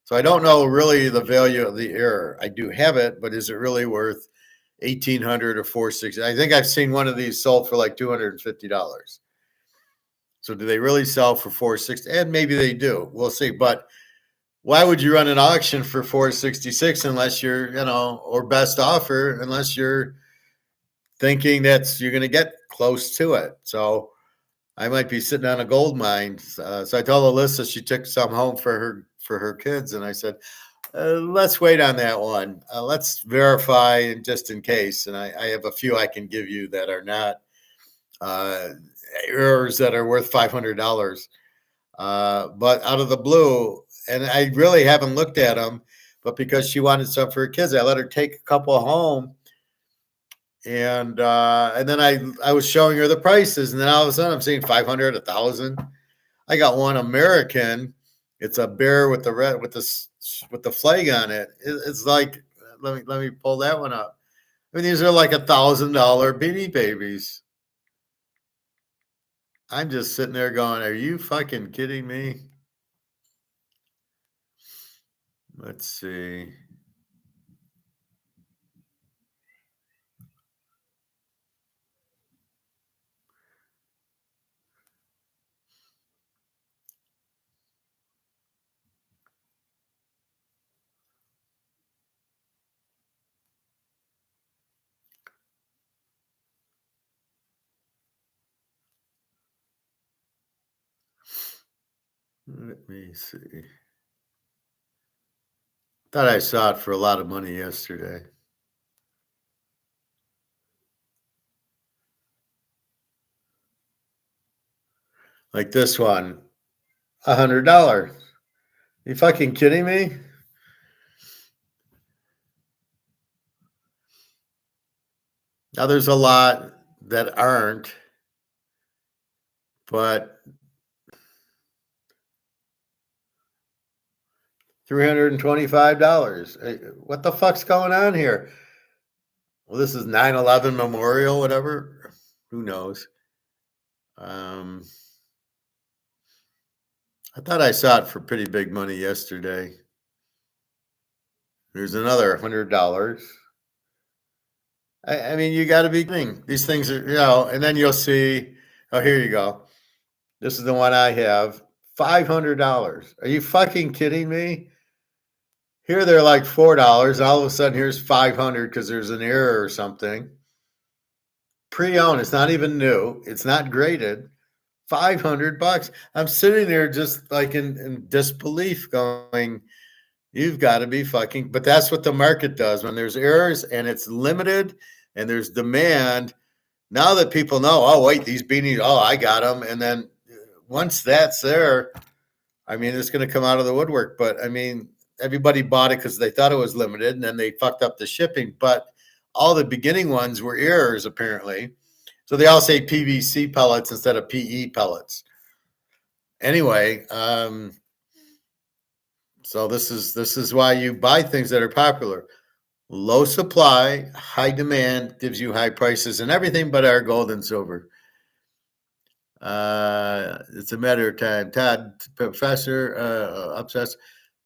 So I don't know really the value of the error. I do have it, but is it really worth 1,800 or 460? I think I've seen one of these sold for like $250. So do they really sell for 460? And maybe they do. We'll see. But why would you run an auction for 466 unless you're, or best offer, unless you're thinking that you're going to get close to it? So I might be sitting on a gold mine. So I told Alyssa she took some home for her kids, and I said, let's wait on that one. Let's verify just in case. And I have a few I can give you that are not errors that are worth $500. But out of the blue, and I really haven't looked at them, but because she wanted some for her kids, I let her take a couple home. And then I was showing her the prices, and then all of a sudden I'm seeing 500, 1,000. I got one American. It's a bear with the red with the flag on it. It's like, let me pull that one up. I mean, these are like $1,000 Beanie Babies. I'm just sitting there going, are you fucking kidding me? Let's see. Let me see. Thought I saw it for a lot of money yesterday. Like this one, $100. You fucking kidding me? Now there's a lot that aren't, but $325. What the fuck's going on here? Well, this is 9/11 Memorial, whatever. Who knows? I thought I saw it for pretty big money yesterday. There's another $100. I mean, you got to be kidding. These things are, and then you'll see. Oh, here you go. This is the one I have. $500. Are you fucking kidding me? Here they're like $4. All of a sudden, here's 500 because there's an error or something. Pre-owned. It's not even new. It's not graded. $500. I'm sitting there just like in disbelief, going, "You've got to be fucking." But that's what the market does when there's errors and it's limited and there's demand. Now that people know, oh wait, these beanies, oh I got them, and then once that's there, I mean, it's going to come out of the woodwork. But I mean, everybody bought it because they thought it was limited, and then they fucked up the shipping. But all the beginning ones were errors apparently, so they all say PVC pellets instead of PE pellets. Anyway, so this is why you buy things that are popular. Low supply, high demand gives you high prices and everything but our gold and silver. It's a matter of time. Todd, Professor, obsessed.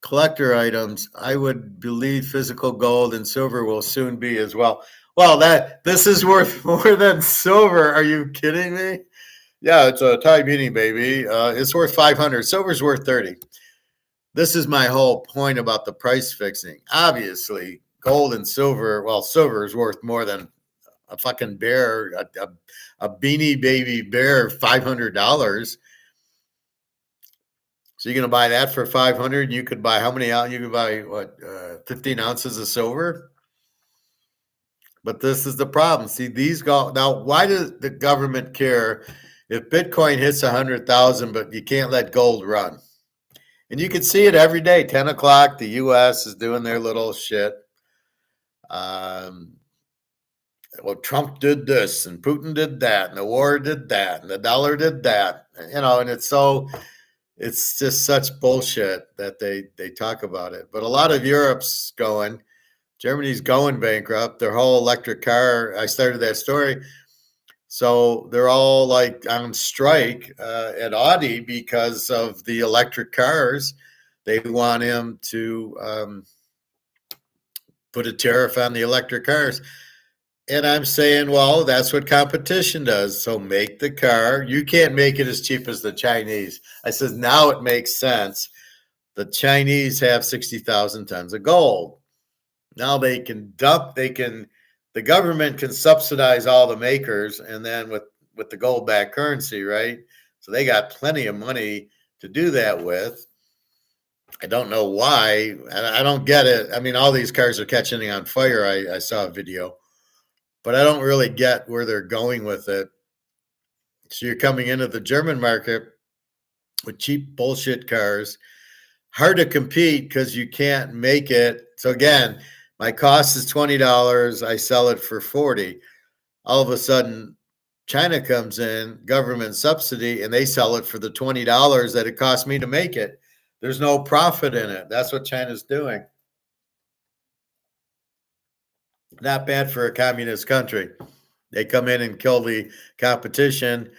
Collector items, I would believe physical gold and silver will soon be as well. Well, this is worth more than silver. Are you kidding me? Yeah, it's a Thai beanie baby. It's worth 500. Silver's worth 30. This is my whole point about the price fixing. Obviously, gold and silver. Well, silver is worth more than a fucking bear, a beanie baby bear, $500. So you're going to buy that for 500. You could buy how many out? You could buy what, 15 ounces of silver. But this is the problem. See, these go now. Why does the government care if Bitcoin hits 100,000, but you can't let gold run? And you can see it every day. 10 o'clock, the U.S. is doing their little shit. Well, Trump did this, and Putin did that, and the war did that, and the dollar did that. And it's just such bullshit that they talk about it. But a lot of Europe's going. Germany's going bankrupt. Their whole electric car. I started that story. So they're all like on strike at Audi because of the electric cars. They want him to put a tariff on the electric cars. And I'm saying, well, that's what competition does. So make the car. You can't make it as cheap as the Chinese. I said, now it makes sense. The Chinese have 60,000 tons of gold. Now they can the government can subsidize all the makers, and then with the gold-backed currency, right? So they got plenty of money to do that with. I don't know why. I don't get it. I mean, all these cars are catching on fire. I saw a video, but I don't really get where they're going with it. So you're coming into the German market with cheap bullshit cars, hard to compete because you can't make it. So again, my cost is $20. I sell it for 40. All of a sudden, China comes in, government subsidy, and they sell it for the $20 that it cost me to make it. There's no profit in it. That's what China's doing. Not bad for a communist country. They come in and kill the competition,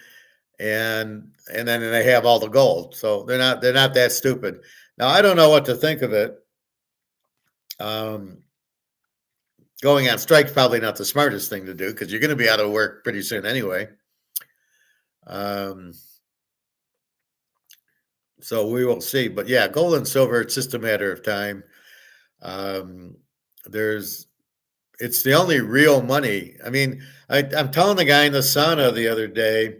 and then they have all the gold. So they're not that stupid. Now I don't know what to think of it. Going on strike is probably not the smartest thing to do because you're going to be out of work pretty soon anyway. So we will see. But yeah, gold and silver, it's just a matter of time. It's the only real money. I mean, I'm telling the guy in the sauna the other day,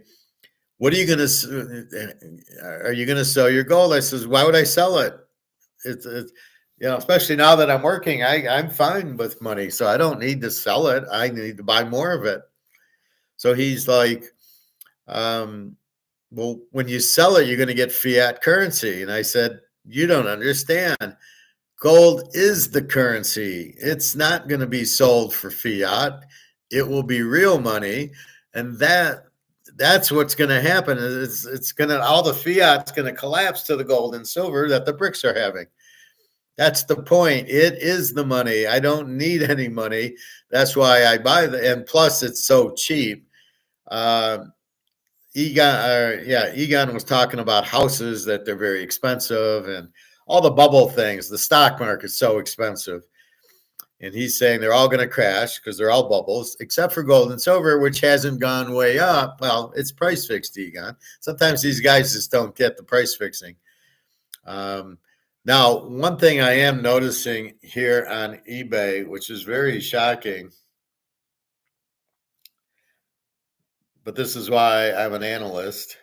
what are you going to sell your gold? I says, why would I sell it? It's especially now that I'm working, I'm fine with money, so I don't need to sell it. I need to buy more of it. So he's like, well, when you sell it, you're going to get fiat currency. And I said, you don't understand. Gold is the currency. It's not going to be sold for fiat. It will be real money. And that's what's going to happen. It's going to, all the fiat's going to collapse to the gold and silver that the BRICS are having. That's the point. It is the money. I don't need any money. That's why I buy and plus it's so cheap. Egon was talking about houses, that they're very expensive, and all the bubble things. The stock market's so expensive. And he's saying they're all going to crash because they're all bubbles, except for gold and silver, which hasn't gone way up. Well, it's price fixed, Egon. Sometimes these guys just don't get the price fixing. Now, one thing I am noticing here on eBay, which is very shocking, but this is why I'm an analyst.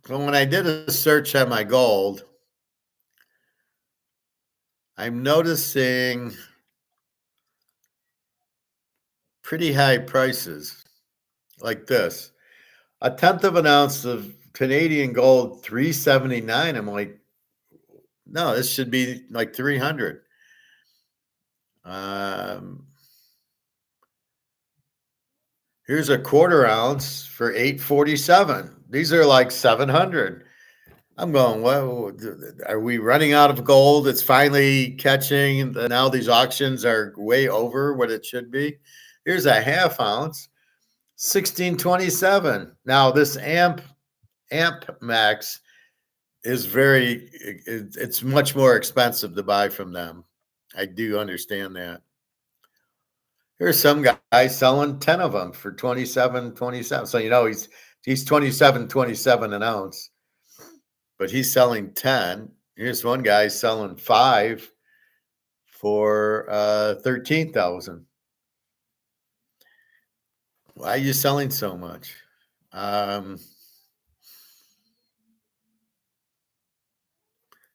So when I did a search on my gold, I'm noticing pretty high prices like this. A tenth of an ounce of Canadian gold, $379. I'm like, no, this should be like 300. Here's a quarter ounce for 847. These are like 700. I'm going, well, are we running out of gold? It's finally catching. Now these auctions are way over what it should be. Here's a half ounce, 1627. Now this amp max is it's much more expensive to buy from them. I do understand that. Here's some guy selling 10 of them for 27.27. So he's 27.27 an ounce, but he's selling 10. Here's one guy selling 5 for 13,000. Why are you selling so much?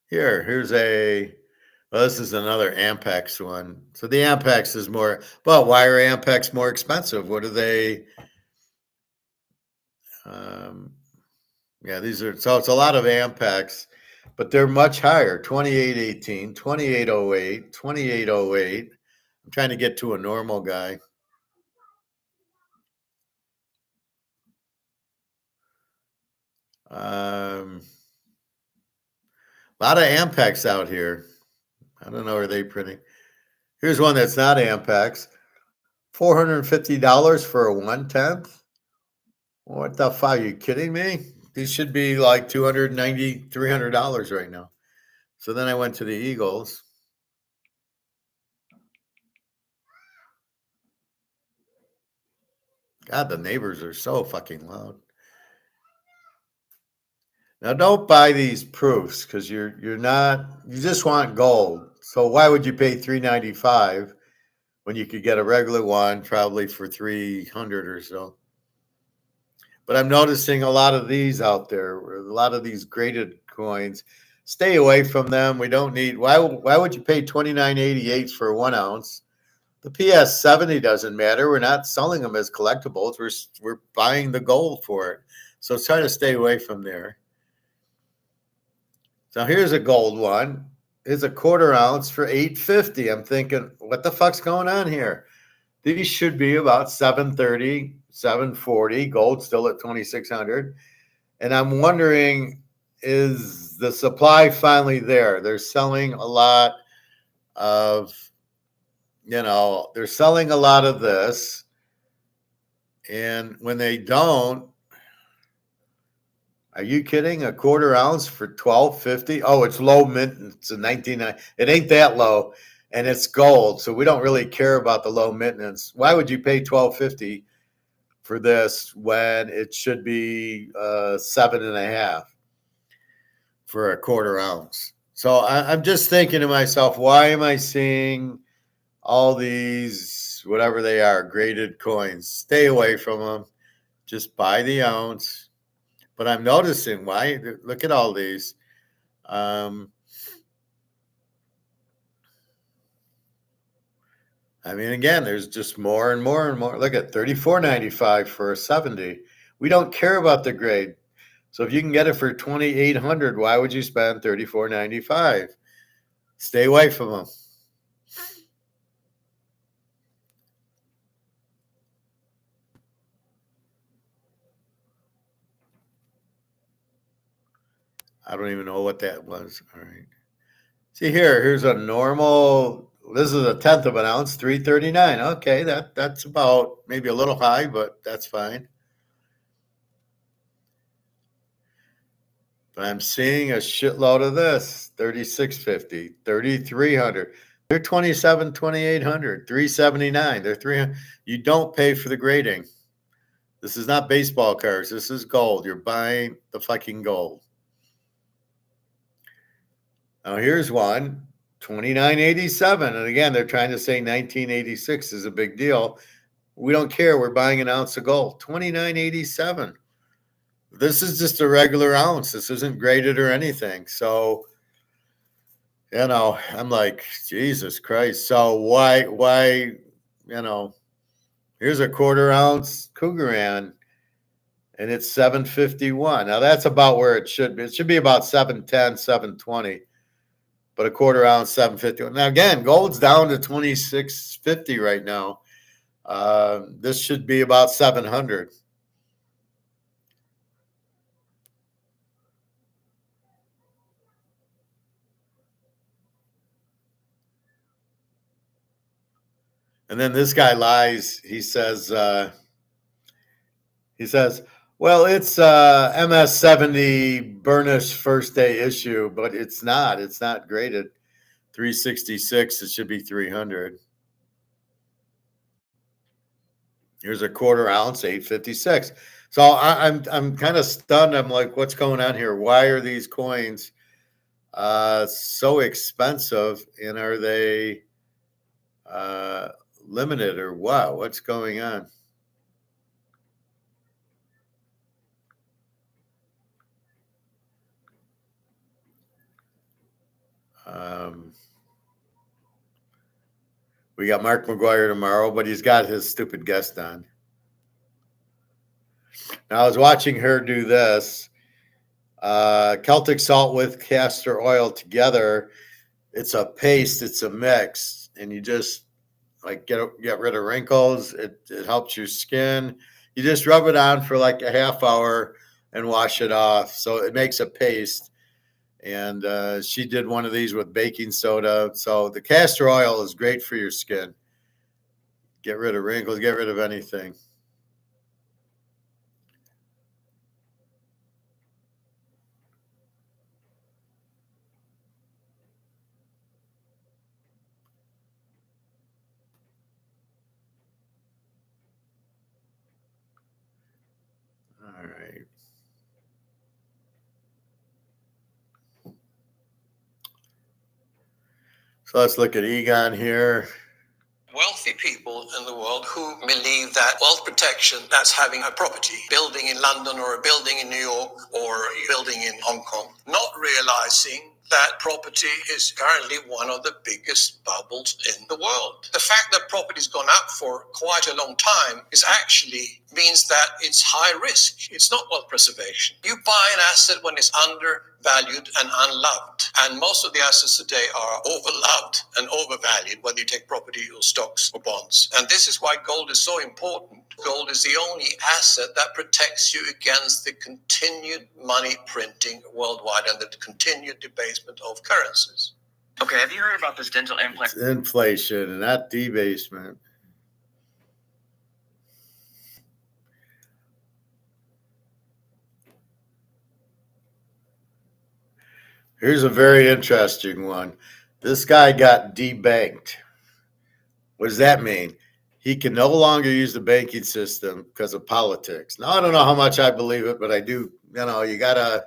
Here's a. Well, this is another Ampex one. So the Ampex is more. Well, why are Ampex more expensive? What are they? Yeah, these are. So it's a lot of Ampex, but they're much higher. 2818, 2808, 2808. I'm trying to get to a normal guy. A lot of Ampex out here. I don't know, are they printing? Here's one that's not Ampex. $450 for a 1/10. What the fuck? Are you kidding me? These should be like $290, $300 right now. So then I went to the Eagles. God, the neighbors are so fucking loud. Now don't buy these proofs because you just want gold. So why would you pay $395 when you could get a regular one probably for $300 or so? But I'm noticing a lot of these out there, a lot of these graded coins. Stay away from them. We don't need. Why would you pay $29.88 for 1 ounce? The PS70 doesn't matter. We're not selling them as collectibles. We're buying the gold for it. So try to stay away from there. So here's a gold one. Here's a 1/4 ounce for $8.50. I'm thinking, what the fuck's going on here? These should be about $730, $740. Gold still at $2,600. And I'm wondering, is the supply finally there? They're selling a lot of, they're selling a lot of this. And when they don't, are you kidding? A 1/4 ounce for $12.50? Oh, it's low mint. It's a 19. It ain't that low, and it's gold, so we don't really care about the low maintenance. Why would you pay $12.50 for this when it should be 7.5 for a 1/4 ounce? So I'm just thinking to myself, why am I seeing all these whatever they are graded coins? Stay away from them. Just buy the ounce. But I'm noticing why. Look at all these. I mean, again, there's just more and more and more. Look at $34.95 for a 70. We don't care about the grade. So if you can get it for $2,800, why would you spend $34.95? Stay away from them. I don't even know what that was. All right. See here's a normal. This is 1/10 of an ounce, $3.39. Okay, that's about maybe a little high, but that's fine. But I'm seeing a shitload of this, $36.50, $3,300. They're $27, $2,800, $379. They're $300. You don't pay for the grading. This is not baseball cards. This is gold. You're buying the fucking gold. Now here's one, $29.87. And again, they're trying to say 1986 is a big deal. We don't care. We're buying an ounce of gold. $29.87. This is just a regular ounce. This isn't graded or anything. So, I'm like, Jesus Christ. So why, here's a 1/4 ounce Cougaran and it's 751. Now that's about where it should be. It should be about 710, 720. But a 1/4 ounce, 750. Now again, gold's down to 2650 right now. This should be about 700. And then this guy lies. He says, well, it's MS70 burnish first day issue, but it's not. It's not graded 366. It should be 300. Here's a 1/4 ounce, 856. So I'm kind of stunned. I'm like, what's going on here? Why are these coins so expensive? And are they limited or what? What's going on? We got Mark McGuire tomorrow, but he's got his stupid guest on. Now, I was watching her do this. Celtic salt with castor oil together. It's a paste. It's a mix, and you just like get rid of wrinkles. It helps your skin. You just rub it on for like a half hour and wash it off. So it makes a paste. And she did one of these with baking soda. So the castor oil is great for your skin. Get rid of wrinkles. Get rid of anything. All right. So let's look at Egon here. Wealthy people in the world who believe that wealth protection, that's having a property, building in London or a building in New York or a building in Hong Kong, not realizing that property is currently one of the biggest bubbles in the world. The fact that property's gone up for quite a long time is actually means that it's high risk. It's not wealth preservation. You buy an asset when it's undervalued and unloved. And most of the assets today are overloved and overvalued, whether you take property or stocks or bonds. And this is why gold is so important. Gold is the only asset that protects you against the continued money printing worldwide and the continued debasement of currencies. Okay, have you heard about this dental implant? It's inflation and not debasement. Here's a very interesting one. This guy got debanked. What does that mean? He can no longer use the banking system because of politics. Now, I don't know how much I believe it, but I do. You got to.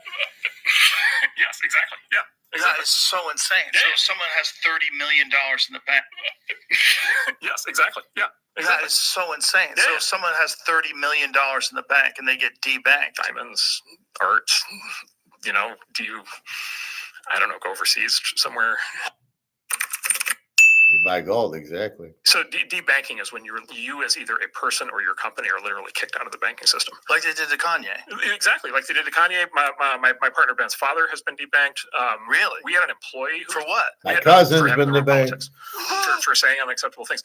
Yes, exactly. Yeah. Exactly. That is so insane. Yeah. So if someone has $30 million in the bank. Yes, exactly. Yeah. Exactly. That is so insane. Yeah. So if someone has $30 million in the bank and they get debanked. Diamonds, art, do you, I don't know, go overseas somewhere? You buy gold, exactly. So debanking is when you as either a person or your company are literally kicked out of the banking system. Like they did to Kanye. Exactly, like they did to Kanye. My partner Ben's father has been debanked. Really? We had an employee For what? My cousin's been debanked for saying unacceptable things.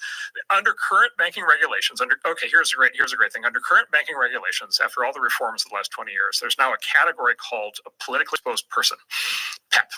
Under current banking regulations, here's a great thing. Under current banking regulations, after all the reforms of the last 20 years, there's now a category called a politically exposed person, PEP.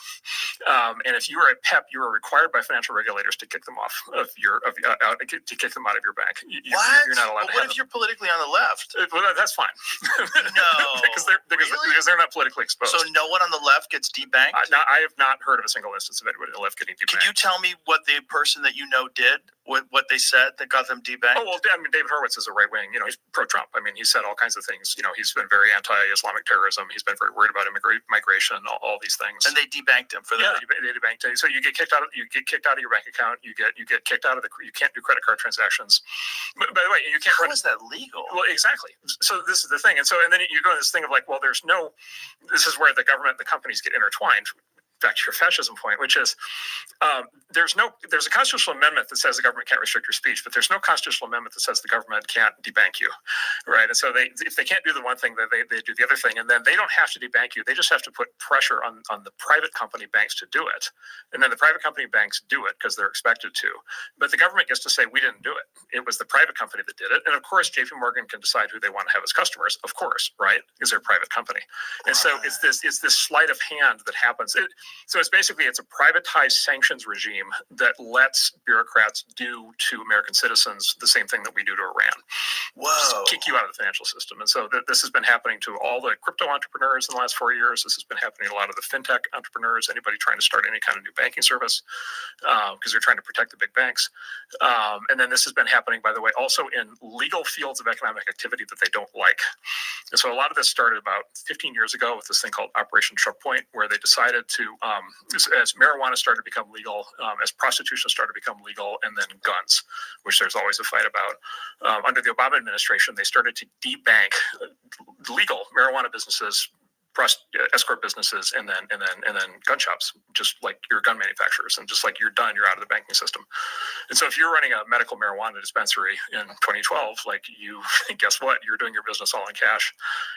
And if you are a PEP, you are required by financial regulators to kick them off to kick them out of your bank. You're not allowed. What if you're politically on the left? Well, that's fine. No, because they're not politically exposed. So no one on the left gets debanked. I have not heard of a single instance of anybody on the left getting debanked. Can you tell me what the person that you know did? What they said that got them debanked? Oh well, David Horowitz is a right wing. He's pro-Trump. He said all kinds of things. He's been very anti-Islamic terrorism. He's been very worried about migration, all these things. And they debanked him for that. Yeah, they debanked him. So you get kicked out of your bank account. You get kicked out of you can't do credit card transactions. But, by the way, you can't. How is that legal? Well, exactly. So this is the thing, and then you go to this thing of like, well, this is where the government and the companies get intertwined. Back to your fascism point, which is there's a constitutional amendment that says the government can't restrict your speech, but there's no constitutional amendment that says the government can't debank you, right? And so if they can't do the one thing, they do the other thing, and then they don't have to debank you. They just have to put pressure on the private company banks to do it, and then the private company banks do it because they're expected to. But the government gets to say we didn't do it. It was the private company that did it, and of course J.P. Morgan can decide who they want to have as customers, of course, right? Because they're a private company, and so it's this sleight of hand that happens. So it's a privatized sanctions regime that lets bureaucrats do to American citizens the same thing that we do to Iran. Whoa. Just kick you out of the financial system. And so this has been happening to all the crypto entrepreneurs in the last 4 years. This has been happening to a lot of the fintech entrepreneurs, anybody trying to start any kind of new banking service, because they're trying to protect the big banks. And then this has been happening, by the way, also in legal fields of economic activity that they don't like. And so a lot of this started about 15 years ago with this thing called Operation Choke Point, where they decided to as marijuana started to become legal, as prostitution started to become legal, and then guns, which there's always a fight about. Under the Obama administration, they started to debank legal marijuana businesses, escort businesses, and then gun shops, just like your gun manufacturers, and just like you're done, you're out of the banking system. And so if you're running a medical marijuana dispensary in 2012, like you, guess what? You're doing your business all in cash,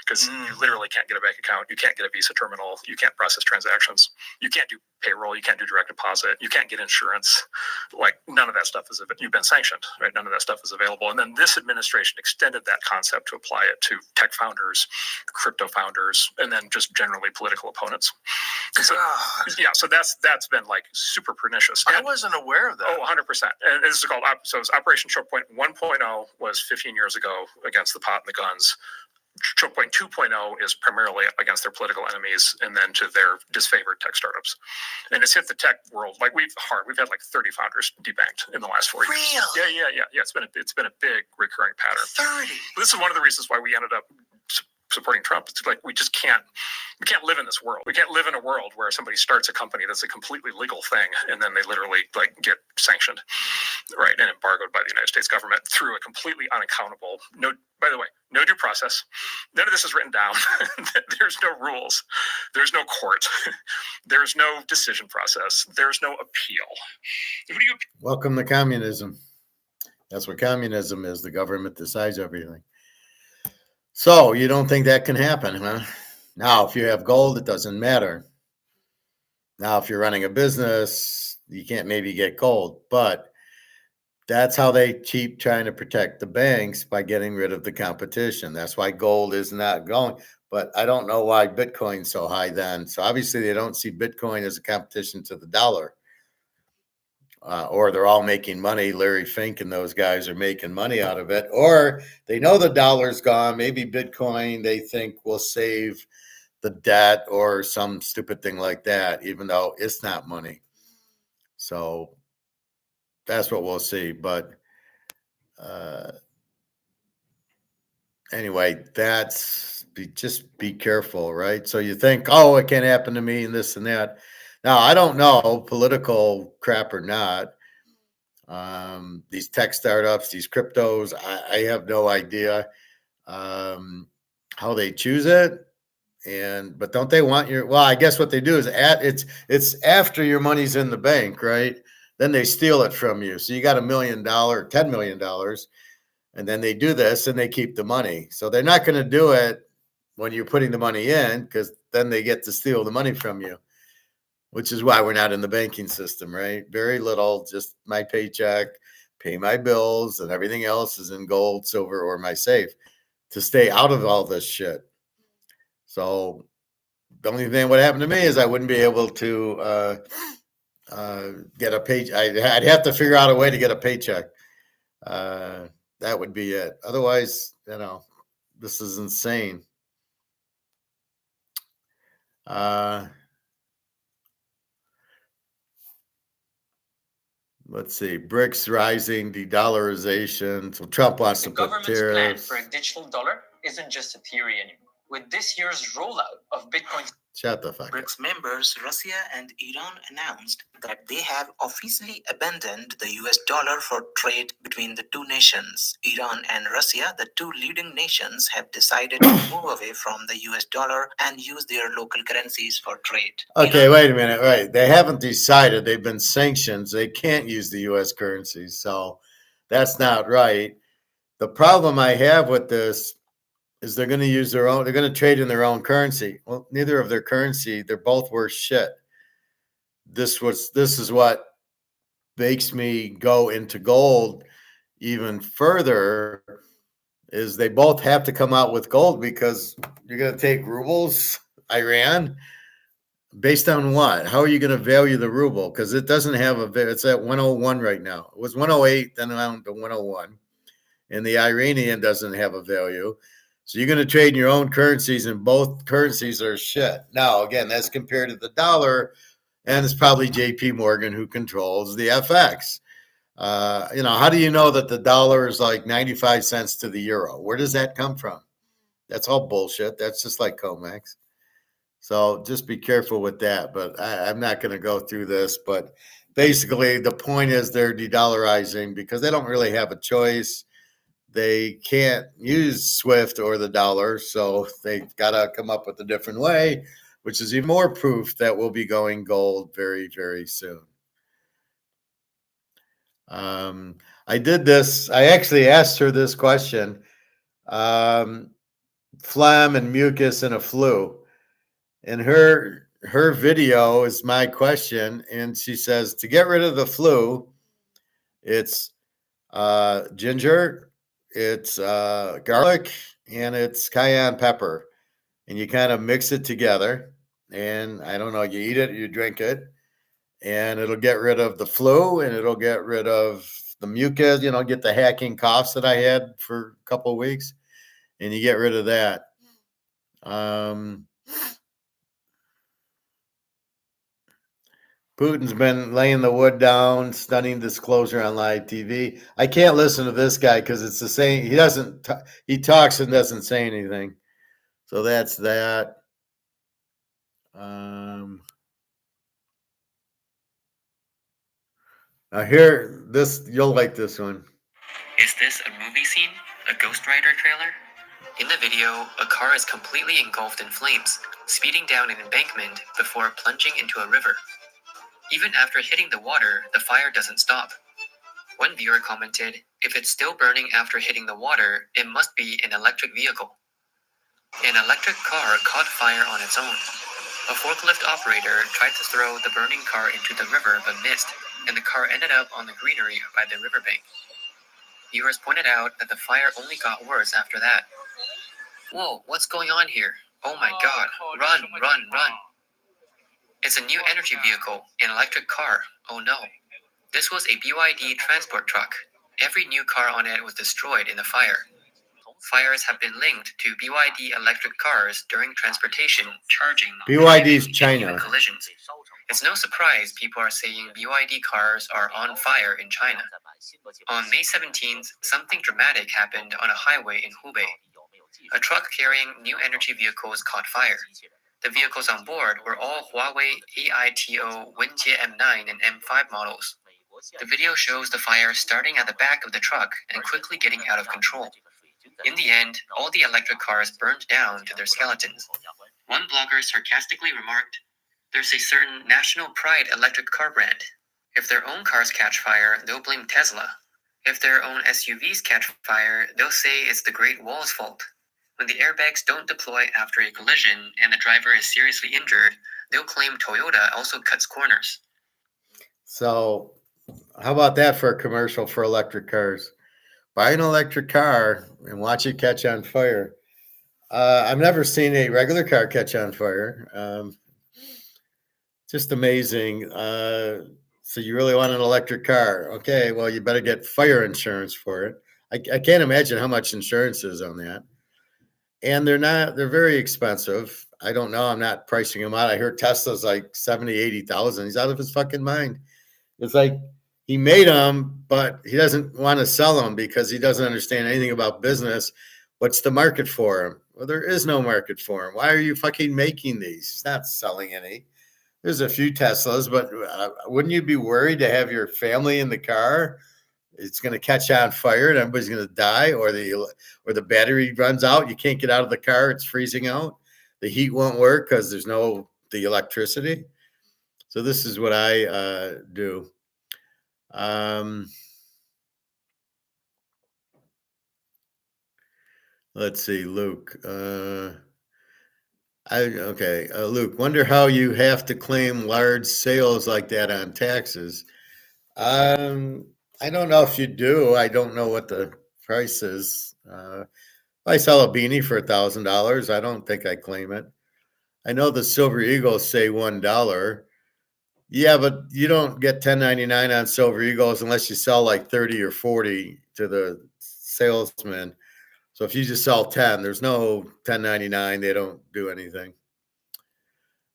because you literally can't get a bank account, you can't get a Visa terminal, you can't process transactions, you can't do payroll, you can't do direct deposit, you can't get insurance. Like none of that stuff is, you've been sanctioned, right? None of that stuff is available. And then this administration extended that concept to apply it to tech founders, crypto founders, and then just generally political opponents. So, yeah, so that's been like super pernicious. I wasn't aware of that. Oh, 100%. And this is called, so it's Operation Choke Point 1.0 was 15 years ago against the pot and the guns. Choke Point 2.0 is primarily against their political enemies and then to their disfavored tech startups. And it's hit the tech world like we've had like 30 founders debanked in the last 4 years. Really? Yeah. It's been a big recurring pattern. 30. This is one of the reasons why we ended up supporting Trump. It's like we can't live in this world. We can't live in a world where somebody starts a company that's a completely legal thing and then they literally like get sanctioned, right, and embargoed by the United States government through a completely unaccountable, by the way, no due process. None of this is written down. There's no rules. There's no court. There's no decision process. There's no appeal. Welcome to communism. That's what communism is. The government decides everything. So you don't think that can happen, huh? Now, if you have gold, it doesn't matter. Now, if you're running a business, you can't maybe get gold, but that's how they keep trying to protect the banks by getting rid of the competition. That's why gold is not going. But I don't know why Bitcoin's so high then. So obviously they don't see Bitcoin as a competition to the dollar. Or they're all making money. Larry Fink and those guys are making money out of it. Or they know the dollar's gone. Maybe Bitcoin, they think, will save the debt or some stupid thing like that, even though it's not money. So that's what we'll see. But anyway, just be careful, right? So you think, oh, it can't happen to me and this and that. Now, I don't know, political crap or not, these tech startups, these cryptos, I have no idea how they choose it. But don't they want I guess what they do is it's after your money's in the bank, right? Then they steal it from you. So you got $1 million, $10 million, and then they do this and they keep the money. So they're not going to do it when you're putting the money in, because then they get to steal the money from you. Which is why we're not in the banking system, right? Very little, just my paycheck, pay my bills, and everything else is in gold, silver, or my safe to stay out of all this shit. So the only thing that would happen to me is I wouldn't be able to get a paycheck. I'd have to figure out a way to get a paycheck. That would be it. Otherwise, this is insane. Let's see, BRICS rising, de-dollarization. So Trump wants to put tariffs. The government's plan for a digital dollar isn't just a theory anymore. With this year's rollout of Bitcoin, Shut the fuck up. BRICS members Russia and Iran announced that they have officially abandoned the US dollar for trade between the two nations. Iran and Russia, the two leading nations, have decided to move away from the US dollar and use their local currencies for trade. Okay, wait a minute. Right. They haven't decided. They've been sanctioned. They can't use the US currency. So that's not right. The problem I have with this is they're going to use their own, they're going to trade in their own currency. Well, neither of their currency, they're both worth shit. This is what makes me go into gold even further, is they both have to come out with gold, because you're going to take rubles, Iran, based on what? How are you going to value the ruble? Because it doesn't have it's at 101 right now. It was 108, then down to 101. And the Iranian doesn't have a value. So you're going to trade in your own currencies, and both currencies are shit. Now, again, that's compared to the dollar, and it's probably JP Morgan who controls the FX. How do you know that the dollar is like 95 cents to the euro? Where does that come from? That's all bullshit. That's just like COMEX. So just be careful with that. But I'm not going to go through this. But basically, the point is they're de-dollarizing because they don't really have a choice. They can't use Swift or the dollar, so they've got to come up with a different way, which is even more proof that we'll be going gold very, very soon. I did this. I actually asked her this question: phlegm and mucus and a flu. And her video is my question, and she says to get rid of the flu, it's ginger, it's garlic, and it's cayenne pepper, and you kind of mix it together. And I don't know, you eat it, you drink it, and it'll get rid of the flu, and it'll get rid of the mucus. Get the hacking coughs that I had for a couple of weeks, and you get rid of that. Putin's been laying the wood down, stunning disclosure on live TV. I can't listen to this guy because it's the same. He doesn't. He talks and doesn't say anything. So that's that. Now here, you'll like this one. Is this a movie scene? A Ghost Rider trailer? In the video, a car is completely engulfed in flames, speeding down an embankment before plunging into a river. Even after hitting the water, the fire doesn't stop. One viewer commented, "If it's still burning after hitting the water, it must be an electric vehicle." An electric car caught fire on its own. A forklift operator tried to throw the burning car into the river but missed, and the car ended up on the greenery by the riverbank. Viewers pointed out that the fire only got worse after that. "Whoa, what's going on here? Oh my god, run, run, run." It's a new energy vehicle, an electric car. Oh no. This was a BYD transport truck. Every new car on it was destroyed in the fire. Fires have been linked to BYD electric cars during transportation, charging, BYD's and China. even collisions. It's no surprise people are saying BYD cars are on fire in China. On May 17th, something dramatic happened on a highway in Hubei. A truck carrying new energy vehicles caught fire. The vehicles on board were all Huawei AITO Wenjie M9 and M5 models. The video shows the fire starting at the back of the truck and quickly getting out of control. In the end, all the electric cars burned down to their skeletons. One blogger sarcastically remarked, "There's a certain national pride electric car brand. If their own cars catch fire, they'll blame Tesla. If their own SUVs catch fire, they'll say it's the Great Wall's fault. When the airbags don't deploy after a collision and the driver is seriously injured, they'll claim Toyota also cuts corners." So how about that for a commercial for electric cars? Buy an electric car and watch it catch on fire. I've never seen a regular car catch on fire. Just amazing. So you really want an electric car? Okay, well, you better get fire insurance for it. I can't imagine how much insurance is on that. And they're very expensive. I don't know. I'm not pricing them out. I heard Tesla's like 70, 80,000. He's out of his fucking mind. It's like he made them, but he doesn't want to sell them because he doesn't understand anything about business. What's the market for them? Well, there is no market for them. Why are you fucking making these? He's not selling any. There's a few Teslas, but wouldn't you be worried to have your family in the car? It's going to catch on fire and everybody's going to die, or the battery runs out. You can't get out of the car. It's freezing out. The heat won't work because there's the electricity. So this is what I do. Let's see, Luke. Luke, wonder how you have to claim large sales like that on taxes. I don't know if you do. I don't know what the price is. If I sell a beanie for $1,000, I don't think I claim it. I know the Silver Eagles say $1. Yeah, but you don't get 1099 on Silver Eagles unless you sell like 30 or 40 to the salesman. So if you just sell 10, there's no 1099. They don't do anything.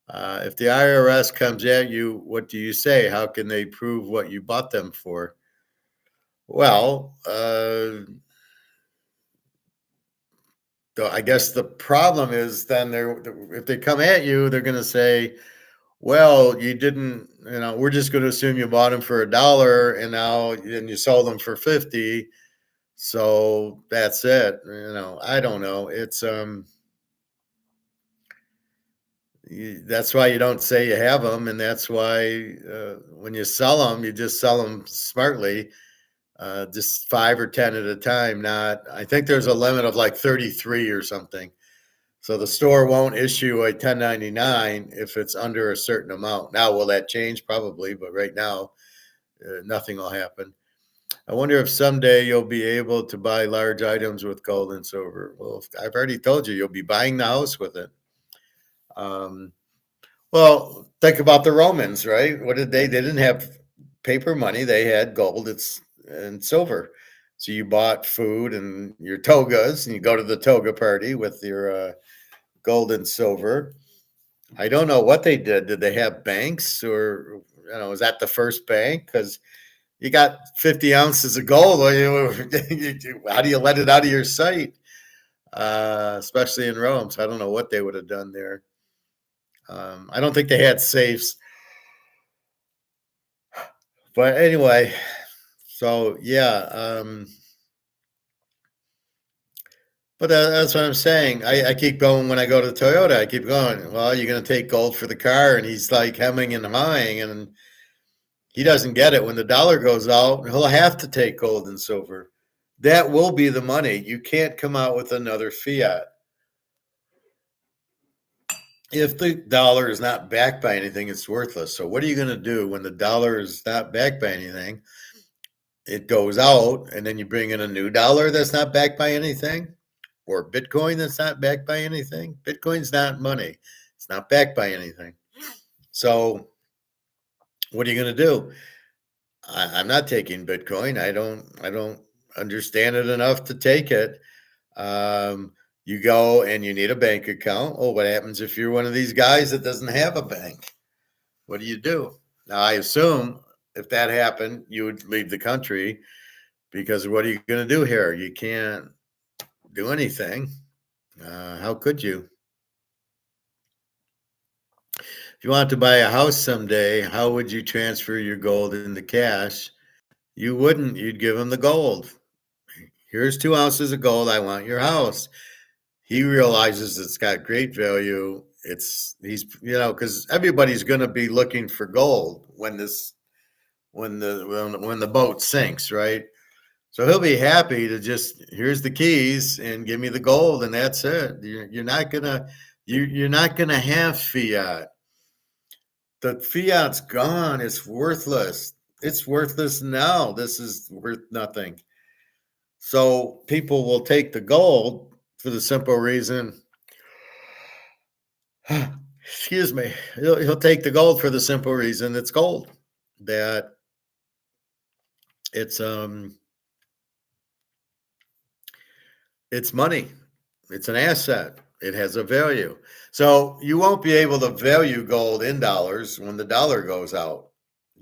If the IRS comes at you, what do you say? How can they prove what you bought them for? Well, I guess the problem is then if they come at you, they're going to say, well, you didn't, we're just going to assume you bought them for $1 and now and you sold them for 50. So that's it. I don't know. It's, that's why you don't say you have them. And that's why when you sell them, you just sell them smartly, just 5 or 10 at a time. I think there's a limit of like 33 or something. So the store won't issue a 1099 if it's under a certain amount. Now, will that change? Probably, but right now, nothing will happen. I wonder if someday you'll be able to buy large items with gold and silver. Well, I've already told you, you'll be buying the house with it. Well, think about the Romans, right? What did they didn't have paper money. They had gold and silver. So you bought food and your togas, and you go to the toga party with your gold and silver. I don't know what they did. Did they have banks, or was that the first bank? Because you got 50 ounces of gold. How do you let it out of your sight? Especially in Rome. So I don't know what they would have done there. I don't think they had safes. But anyway, so yeah. But that's what I'm saying. I keep going when I go to Toyota. I keep going, well, you're going to take gold for the car. And he's like hemming and hawing. And he doesn't get it. When the dollar goes out, he'll have to take gold and silver. That will be the money. You can't come out with another fiat. If the dollar is not backed by anything, it's worthless. So what are you going to do when the dollar is not backed by anything? It goes out, and then you bring in a new dollar that's not backed by anything, or Bitcoin that's not backed by anything. Bitcoin's not money. It's not backed by anything. So what are you going to do? I'm not taking Bitcoin. I don't understand it enough to take it. You go and you need a bank account. Oh, what happens if you're one of these guys that doesn't have a bank? What do? Now, I assume if that happened, you would leave the country, because what are you going to do here? You can't do anything. How could you? If you want to buy a house someday, how would you transfer your gold into cash? You wouldn't. You'd give him the gold. Here's 2 ounces of gold. I want your house. He realizes it's got great value. Because everybody's going to be looking for gold when the boat sinks, right? So he'll be happy to just, here's the keys and give me the gold, and that's it. You're not gonna have fiat. The fiat's gone. It's worthless. It's worthless now. This is worth nothing. So people will take the gold for the simple reason. Excuse me. He'll take the gold for the simple reason it's gold. That it's money. It's an asset. It has a value. So you won't be able to value gold in dollars when the dollar goes out.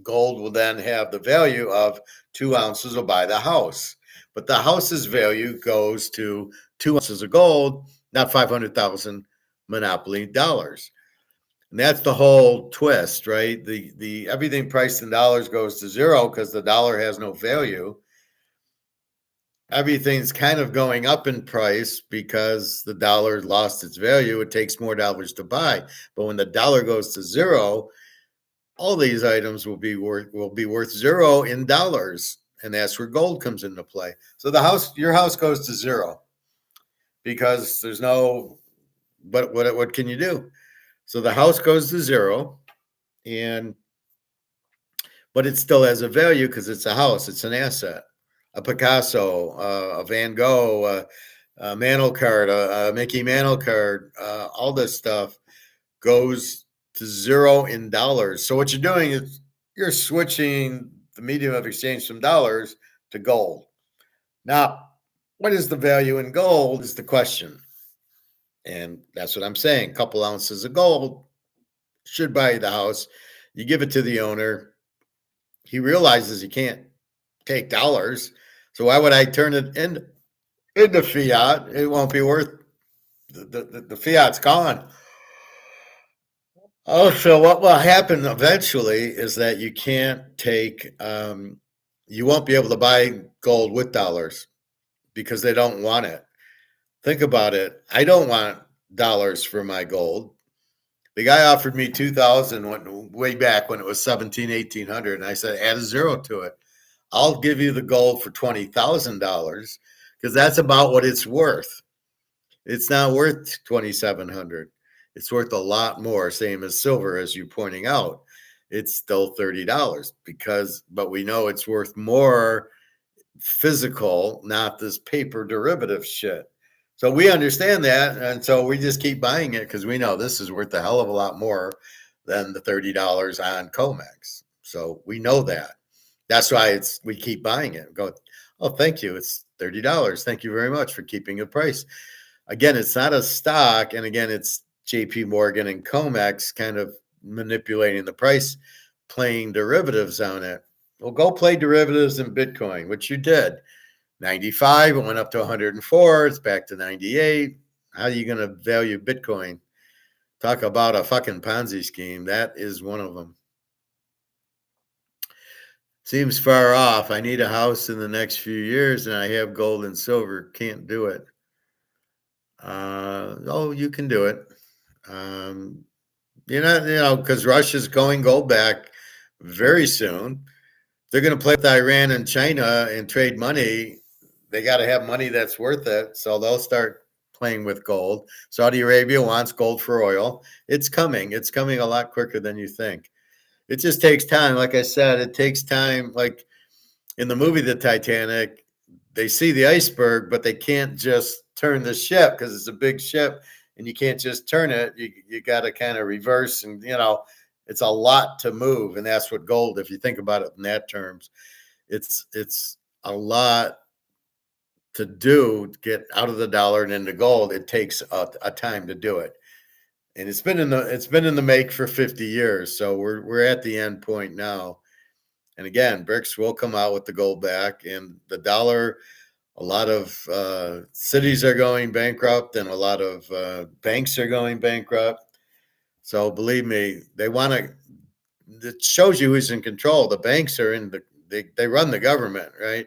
Gold will then have the value of 2 ounces will buy the house. But the house's value goes to 2 ounces of gold, not 500,000 monopoly dollars. And that's the whole twist, right? The everything priced in dollars goes to zero because the dollar has no value. Everything's kind of going up in price because the dollar lost its value. It takes more dollars to buy. But when the dollar goes to zero, all these items will be worth zero in dollars. And that's where gold comes into play. So your house goes to zero because there's no, but what can you do? So the house goes to zero, but it still has a value because it's a house. It's an asset. A Picasso, a Van Gogh, a Mantle card, a Mickey Mantle card, all this stuff goes to zero in dollars. So what you're doing is you're switching the medium of exchange from dollars to gold. Now, what is the value in gold is the question. And that's what I'm saying. A couple ounces of gold should buy you the house. You give it to the owner. He realizes he can't take dollars. So why would I turn it into fiat? It won't be worth the fiat's gone. Oh, so what will happen eventually is that you can't take, you won't be able to buy gold with dollars because they don't want it. Think about it. I don't want dollars for my gold. The guy offered me 2,000 way back when it was 1800, and I said, add a zero to it. I'll give you the gold for $20,000 because that's about what it's worth. It's not worth 2,700. It's worth a lot more, same as silver, as you're pointing out. It's still $30 but we know it's worth more physical, not this paper derivative shit. So we understand that, and so we just keep buying it because we know this is worth a hell of a lot more than the $30 on COMEX. So we know that. That's why we keep buying it. Go, oh, thank you. It's $30. Thank you very much for keeping the price. Again, it's not a stock, and again, it's JP Morgan and COMEX kind of manipulating the price, playing derivatives on it. Well, go play derivatives in Bitcoin, which you did. 95, it went up to 104, it's back to 98. How are you going to value Bitcoin? Talk about a fucking Ponzi scheme. That is one of them. Seems far off. I need a house in the next few years and I have gold and silver. Can't do it. Oh, you can do it. Because Russia's going gold back very soon. They're going to play with Iran and China and trade money. They got to have money that's worth it. So they'll start playing with gold. Saudi Arabia wants gold for oil. It's coming. It's coming a lot quicker than you think. It just takes time. Like I said, it takes time. Like in the movie The Titanic, they see the iceberg, but they can't just turn the ship because it's a big ship and you can't just turn it. You got to kind of reverse and, it's a lot to move. And that's what gold, if you think about it in that terms, it's a lot to do to get out of the dollar and into gold. It takes a time to do it. And it's been in the make for 50 years. So we're at the end point now. And again, BRICS will come out with the gold back and the dollar. A lot of cities are going bankrupt and a lot of banks are going bankrupt. So believe me, they want to. It shows you who's in control. The banks are they run the government, right?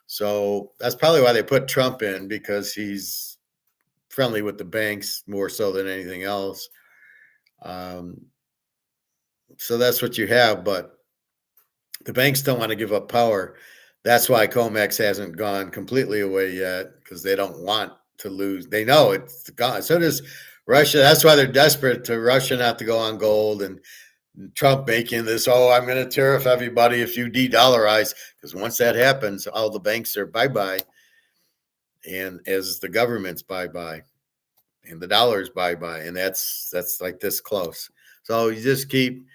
So that's probably why they put Trump in, because he's friendly with the banks more so than anything else. So that's what you have, but the banks don't want to give up power. That's why COMEX hasn't gone completely away yet, because they don't want to lose. They know it's gone. So does Russia. That's why they're desperate to Russia not to go on gold, and Trump making this, I'm going to tariff everybody if you de-dollarize, because once that happens, all the banks are bye-bye, and as the government's bye-bye, and the dollar's bye-bye, and that's like this close. So you just keep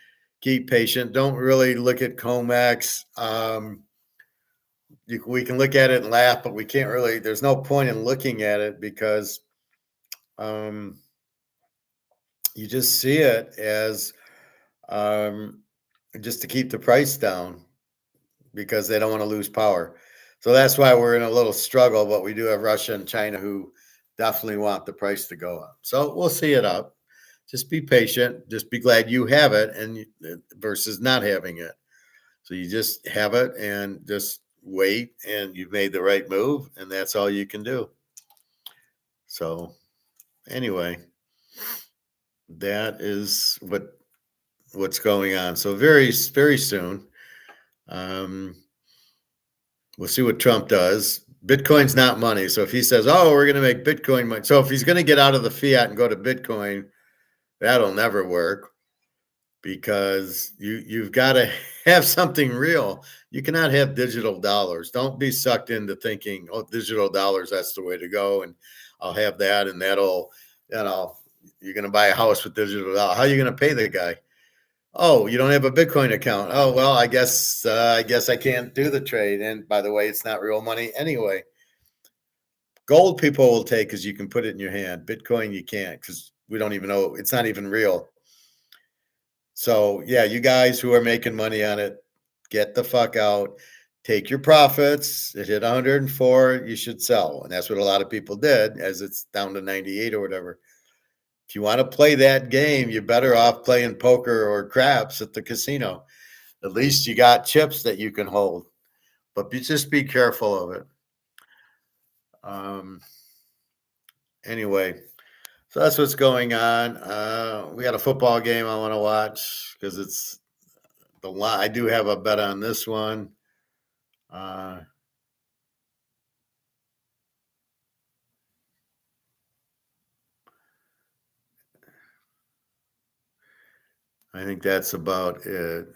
patient. Don't really look at COMEX. We can look at it and laugh, but we can't really. There's no point in looking at it because you just see it as just to keep the price down, because they don't want to lose power. So that's why we're in a little struggle, but we do have Russia and China who definitely want the price to go up. So we'll see it up. Just be patient. Just be glad you have it and versus not having it. So you just have it and just wait, and you've made the right move, and that's all you can do. So anyway, that is what's going on. So very, very soon, we'll see what Trump does. Bitcoin's not money. So if he says, we're going to make Bitcoin money. So if he's going to get out of the fiat and go to Bitcoin, that'll never work, because you've got to have something real. You cannot have digital dollars. Don't be sucked into thinking, digital dollars, that's the way to go. And I'll have that, and that'll, you're going to buy a house with digital dollars. How are you going to pay the guy? Oh, you don't have a Bitcoin account. Oh, well, I guess I can't do the trade. And by the way, it's not real money anyway. Gold people will take because you can put it in your hand. Bitcoin, you can't, because we don't even know. It's not even real. So, yeah, you guys who are making money on it, get the fuck out. take your profits. It hit 104, you should sell. And that's what a lot of people did as it's down to 98 or whatever. If you want to play that game, you're better off playing poker or craps at the casino. At least you got chips that you can hold, but just be careful of it. Anyway, so that's what's going on. We got a football game I want to watch because it's the line. I do have a bet on this one. I think that's about it.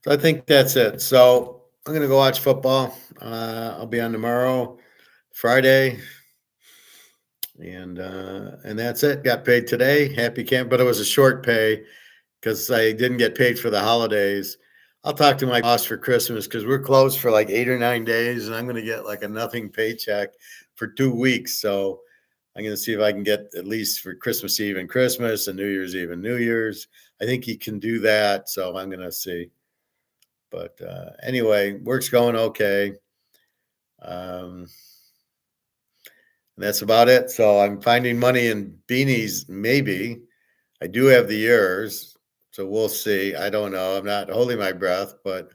So I think that's it. So I'm gonna go watch football. I'll be on tomorrow, Friday, and that's it. Got paid today. Happy camp, but it was a short pay because I didn't get paid for the holidays. I'll talk to my boss for Christmas because we're closed for like 8 or 9 days, and I'm gonna get like a nothing paycheck for 2 weeks. So I'm gonna see if I can get at least for Christmas Eve and Christmas and New Year's Eve and New Year's. I think he can do that, so I'm gonna see. But anyway, work's going okay. And that's about it. So I'm finding money in beanies, maybe. I do have the ears, so we'll see. I don't know. I'm not holding my breath, but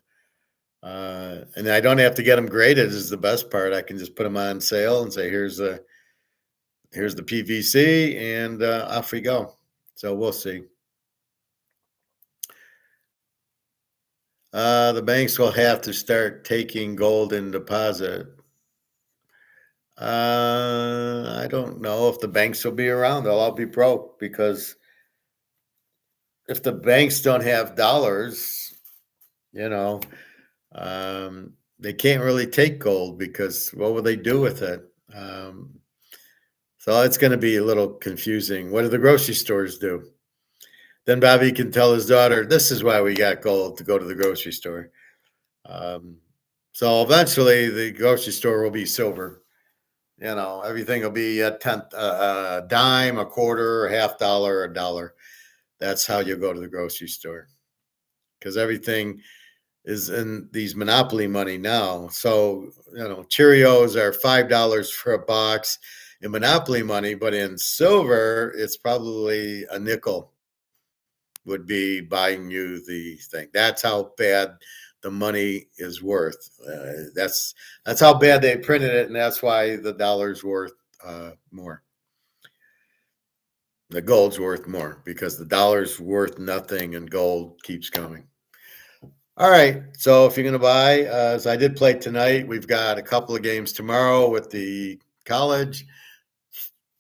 and I don't have to get them graded is the best part. I can just put them on sale and say, here's the PVC, and off we go. So we'll see. The banks will have to start taking gold in deposit. I don't know if the banks will be around. They'll all be broke because if the banks don't have dollars, you know, they can't really take gold because what will they do with it? So it's going to be a little confusing. What do the grocery stores do? Then Bobby can tell his daughter, this is why we got gold to go to the grocery store. So eventually the grocery store will be silver. You know, everything will be a tenth, a dime, a quarter, a half dollar, a dollar. That's how you go to the grocery store because everything is in these monopoly money now. So, you know, Cheerios are $5 for a box in monopoly money, but in silver, it's probably a nickel would be buying you the thing. That's how bad the money is worth. That's how bad they printed it, and that's why the dollar's worth more. The gold's worth more because the dollar's worth nothing and gold keeps coming. All right. So if you're going to buy, as I did play tonight, we've got a couple of games tomorrow with the college,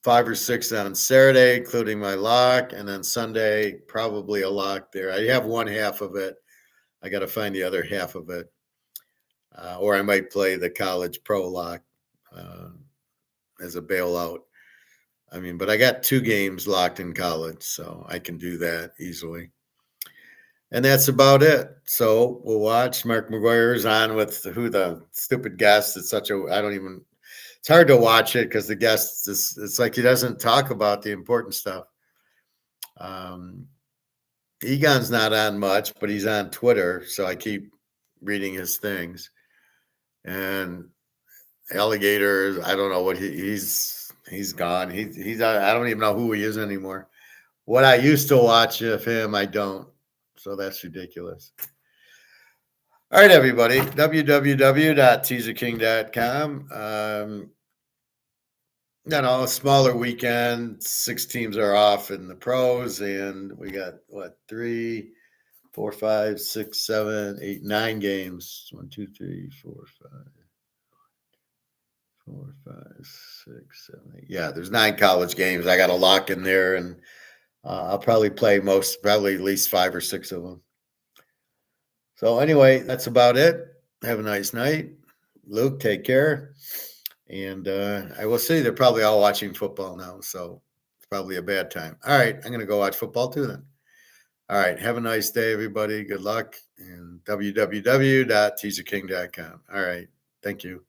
5 or 6 on Saturday, including my lock, and then Sunday, probably a lock there. I have one half of it. I got to find the other half of it. Or I might play the college pro lock as a bailout. I mean, but I got 2 games locked in college, so I can do that easily. And that's about it. So we'll watch. Mark McGuire's on with who the stupid guest. It's such a, it's hard to watch it because the guest, it's like he doesn't talk about the important stuff. Egon's not on much, but he's on Twitter. So I keep reading his things. And Alligator, I don't know what he's gone. He's I don't even know who he is anymore. What I used to watch of him, I don't. So that's ridiculous. All right, everybody. www.teaserking.com. You know, a smaller weekend. 6 teams are off in the pros, and we got 3, 4, 5, 6, 7, 8, 9 games. 1, 2, 3, 4, 5. 4, 5, 6, 7, 8. Yeah, there's 9 college games. I got a lock in there, and I'll probably play probably at least 5 or 6 of them. So anyway, that's about it. Have a nice night. Luke, take care. And I will see. They're probably all watching football now, so it's probably a bad time. All right, I'm going to go watch football too then. All right. Have a nice day, everybody. Good luck. And www.teaserking.com. All right. Thank you.